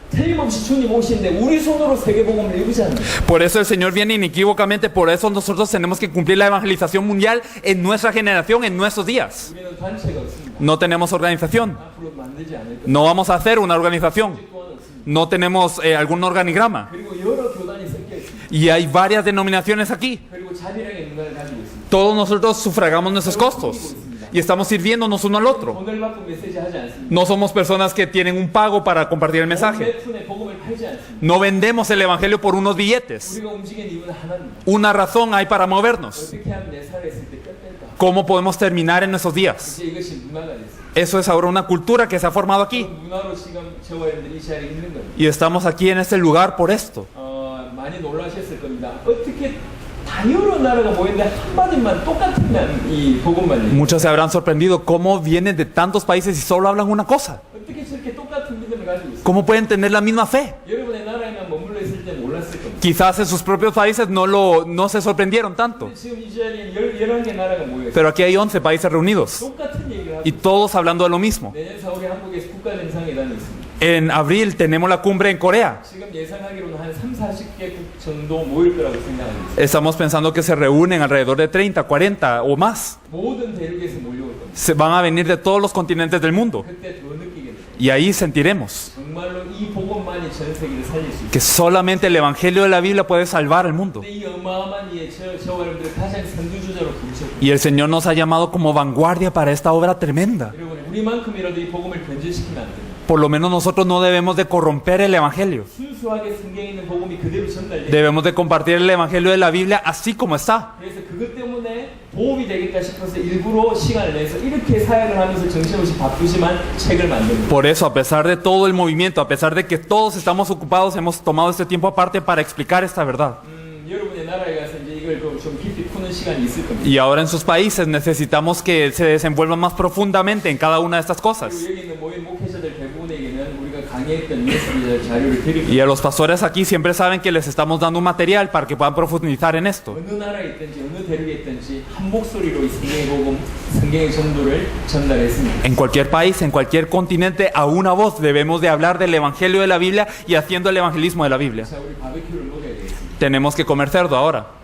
틀림없이 주님 오시는데 우리 손으로 세계복음을 이루지 않는 거예요. Por eso el Señor viene inequívocamente, por eso nosotros tenemos que cumplir la evangelización mundial en nuestra generación, en nuestros días. 우리는 단체가 없습니다. No tenemos organización. 앞으로 만들지 않을 겁니다. No vamos a hacer una organización. 또한 없습니다. No tenemos algún organigrama. 그리고 여러 교단이 섞여 있습니다. Y hay varias denominaciones aquí. 그리고 자비랑의 문화를 가지고 있습니다. Todos nosotros sufragamos nuestros costos y estamos sirviéndonos uno al otro. 돈을 받고 메시지 하지 않습니다. No somos personas que tienen un pago para compartir el mensaje. 웹툰에 복음을 팔지 않습니다. No vendemos el evangelio por unos billetes. 우리가 움직이는 이유는 하나입니다. Una razón hay para movernos. 어떻게 하면 내 살아있을 때 끝낼까? ¿Cómo podemos terminar en nuestros días? 이제 이것이 문화가 됐어요. Eso es ahora una cultura que se ha formado aquí. 그 문화로 지금 저와 여러분들이 이 자리에 있는 겁니다. Y estamos aquí en este lugar por esto. 많이 놀라셨을 겁니다. 어떻게 다 여러 나라가 모였는데 한마디만 똑같은 이 복음만 얘기해요. Muchos se habrán sorprendido cómo vienen de tantos países y solo hablan una cosa. 어떻게 저렇게 똑같은 믿음을 가지고 있어요? ¿Cómo pueden tener la misma fe? 여러분의 나라에만 머물러 있을 때 몰랐을 겁니다. Quizás en sus propios países no se sorprendieron tanto. 근데 지금 이 자리에 11개 나라가 모여있어요. Pero aquí hay 11 países reunidos. 똑같은 얘기를 하고 Y todos hablando de lo mismo. 내년 4월에 한국에서 국가정상회담이 있습니다. En abril tenemos la cumbre en Corea. 지금 예상하기로는 한 30-40개국 정도 모일 거라고 생각하고 있습니다. Estamos pensando que se reúnen alrededor de 30, 40 o más. 모든 대륙에서 몰려올 겁니다. Se van a venir de todos los continentes del mundo. 그때 더 느끼게 됩니다. Y ahí sentiremos 정말로 이 복음만이 전 세계를 살릴 수 있습니다. que solamente el evangelio de la Biblia puede salvar al mundo. 근데 이 어마어마한 이에 저와 여러분들 가장 선두주자로 부르셨고 Y el Señor nos ha llamado como vanguardia para esta obra tremenda. 여러분 우리만큼이라도 이 복음을 변질시키면 안 됩니다. Por lo menos nosotros no debemos de corromper el evangelio. 순수하게 성경에 있는 복음이 그대로 전달돼요. Debemos de compartir el evangelio de la Biblia así como está. 그래서 그것 때문에 도움이 되겠다 싶어서 일부러 시간을 내서 이렇게 사역을 하면서 정신없이 바쁘지만 책을 만듭니다. Por eso, a pesar de todo el movimiento, a pesar de que todos estamos ocupados, hemos tomado este tiempo aparte para explicar esta verdad. 여러분의 나라에 가서 이제 이걸 좀 깊이 푸는 시간이 있을 겁니다. Y ahora en sus países necesitamos que se desenvuelvan más profundamente en cada una de estas cosas. 그리고 여기 있는 모인 목회자들 대부분에게는 우리가 강의했던 USB 자료를 드리고 Y a los pastores aquí siempre saben que les estamos dando un material para que puedan profundizar en esto. 어느 나라에 있든지 어느 대륙에 있든지 한 목소리로 이 성경의 복음, 성경의 전도를 전달했습니다. En cualquier país, en cualquier continente, a una voz debemos de hablar del evangelio de la Biblia y haciendo el evangelismo de la Biblia. 자, 우리 바베큐를 먹어야 되겠습니다. Tenemos que comer cerdo ahora.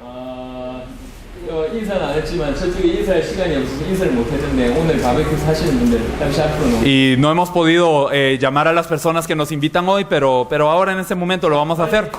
인사는 안 했지만 저쪽에 인사할 시간이 없어서 인사를 못 했는데 오늘 바베큐 사시는 분들 잠시 앞으로 놓으세요. Y no hemos podido llamar a las personas que nos invitan hoy, pero ahora en este momento lo vamos a hacer.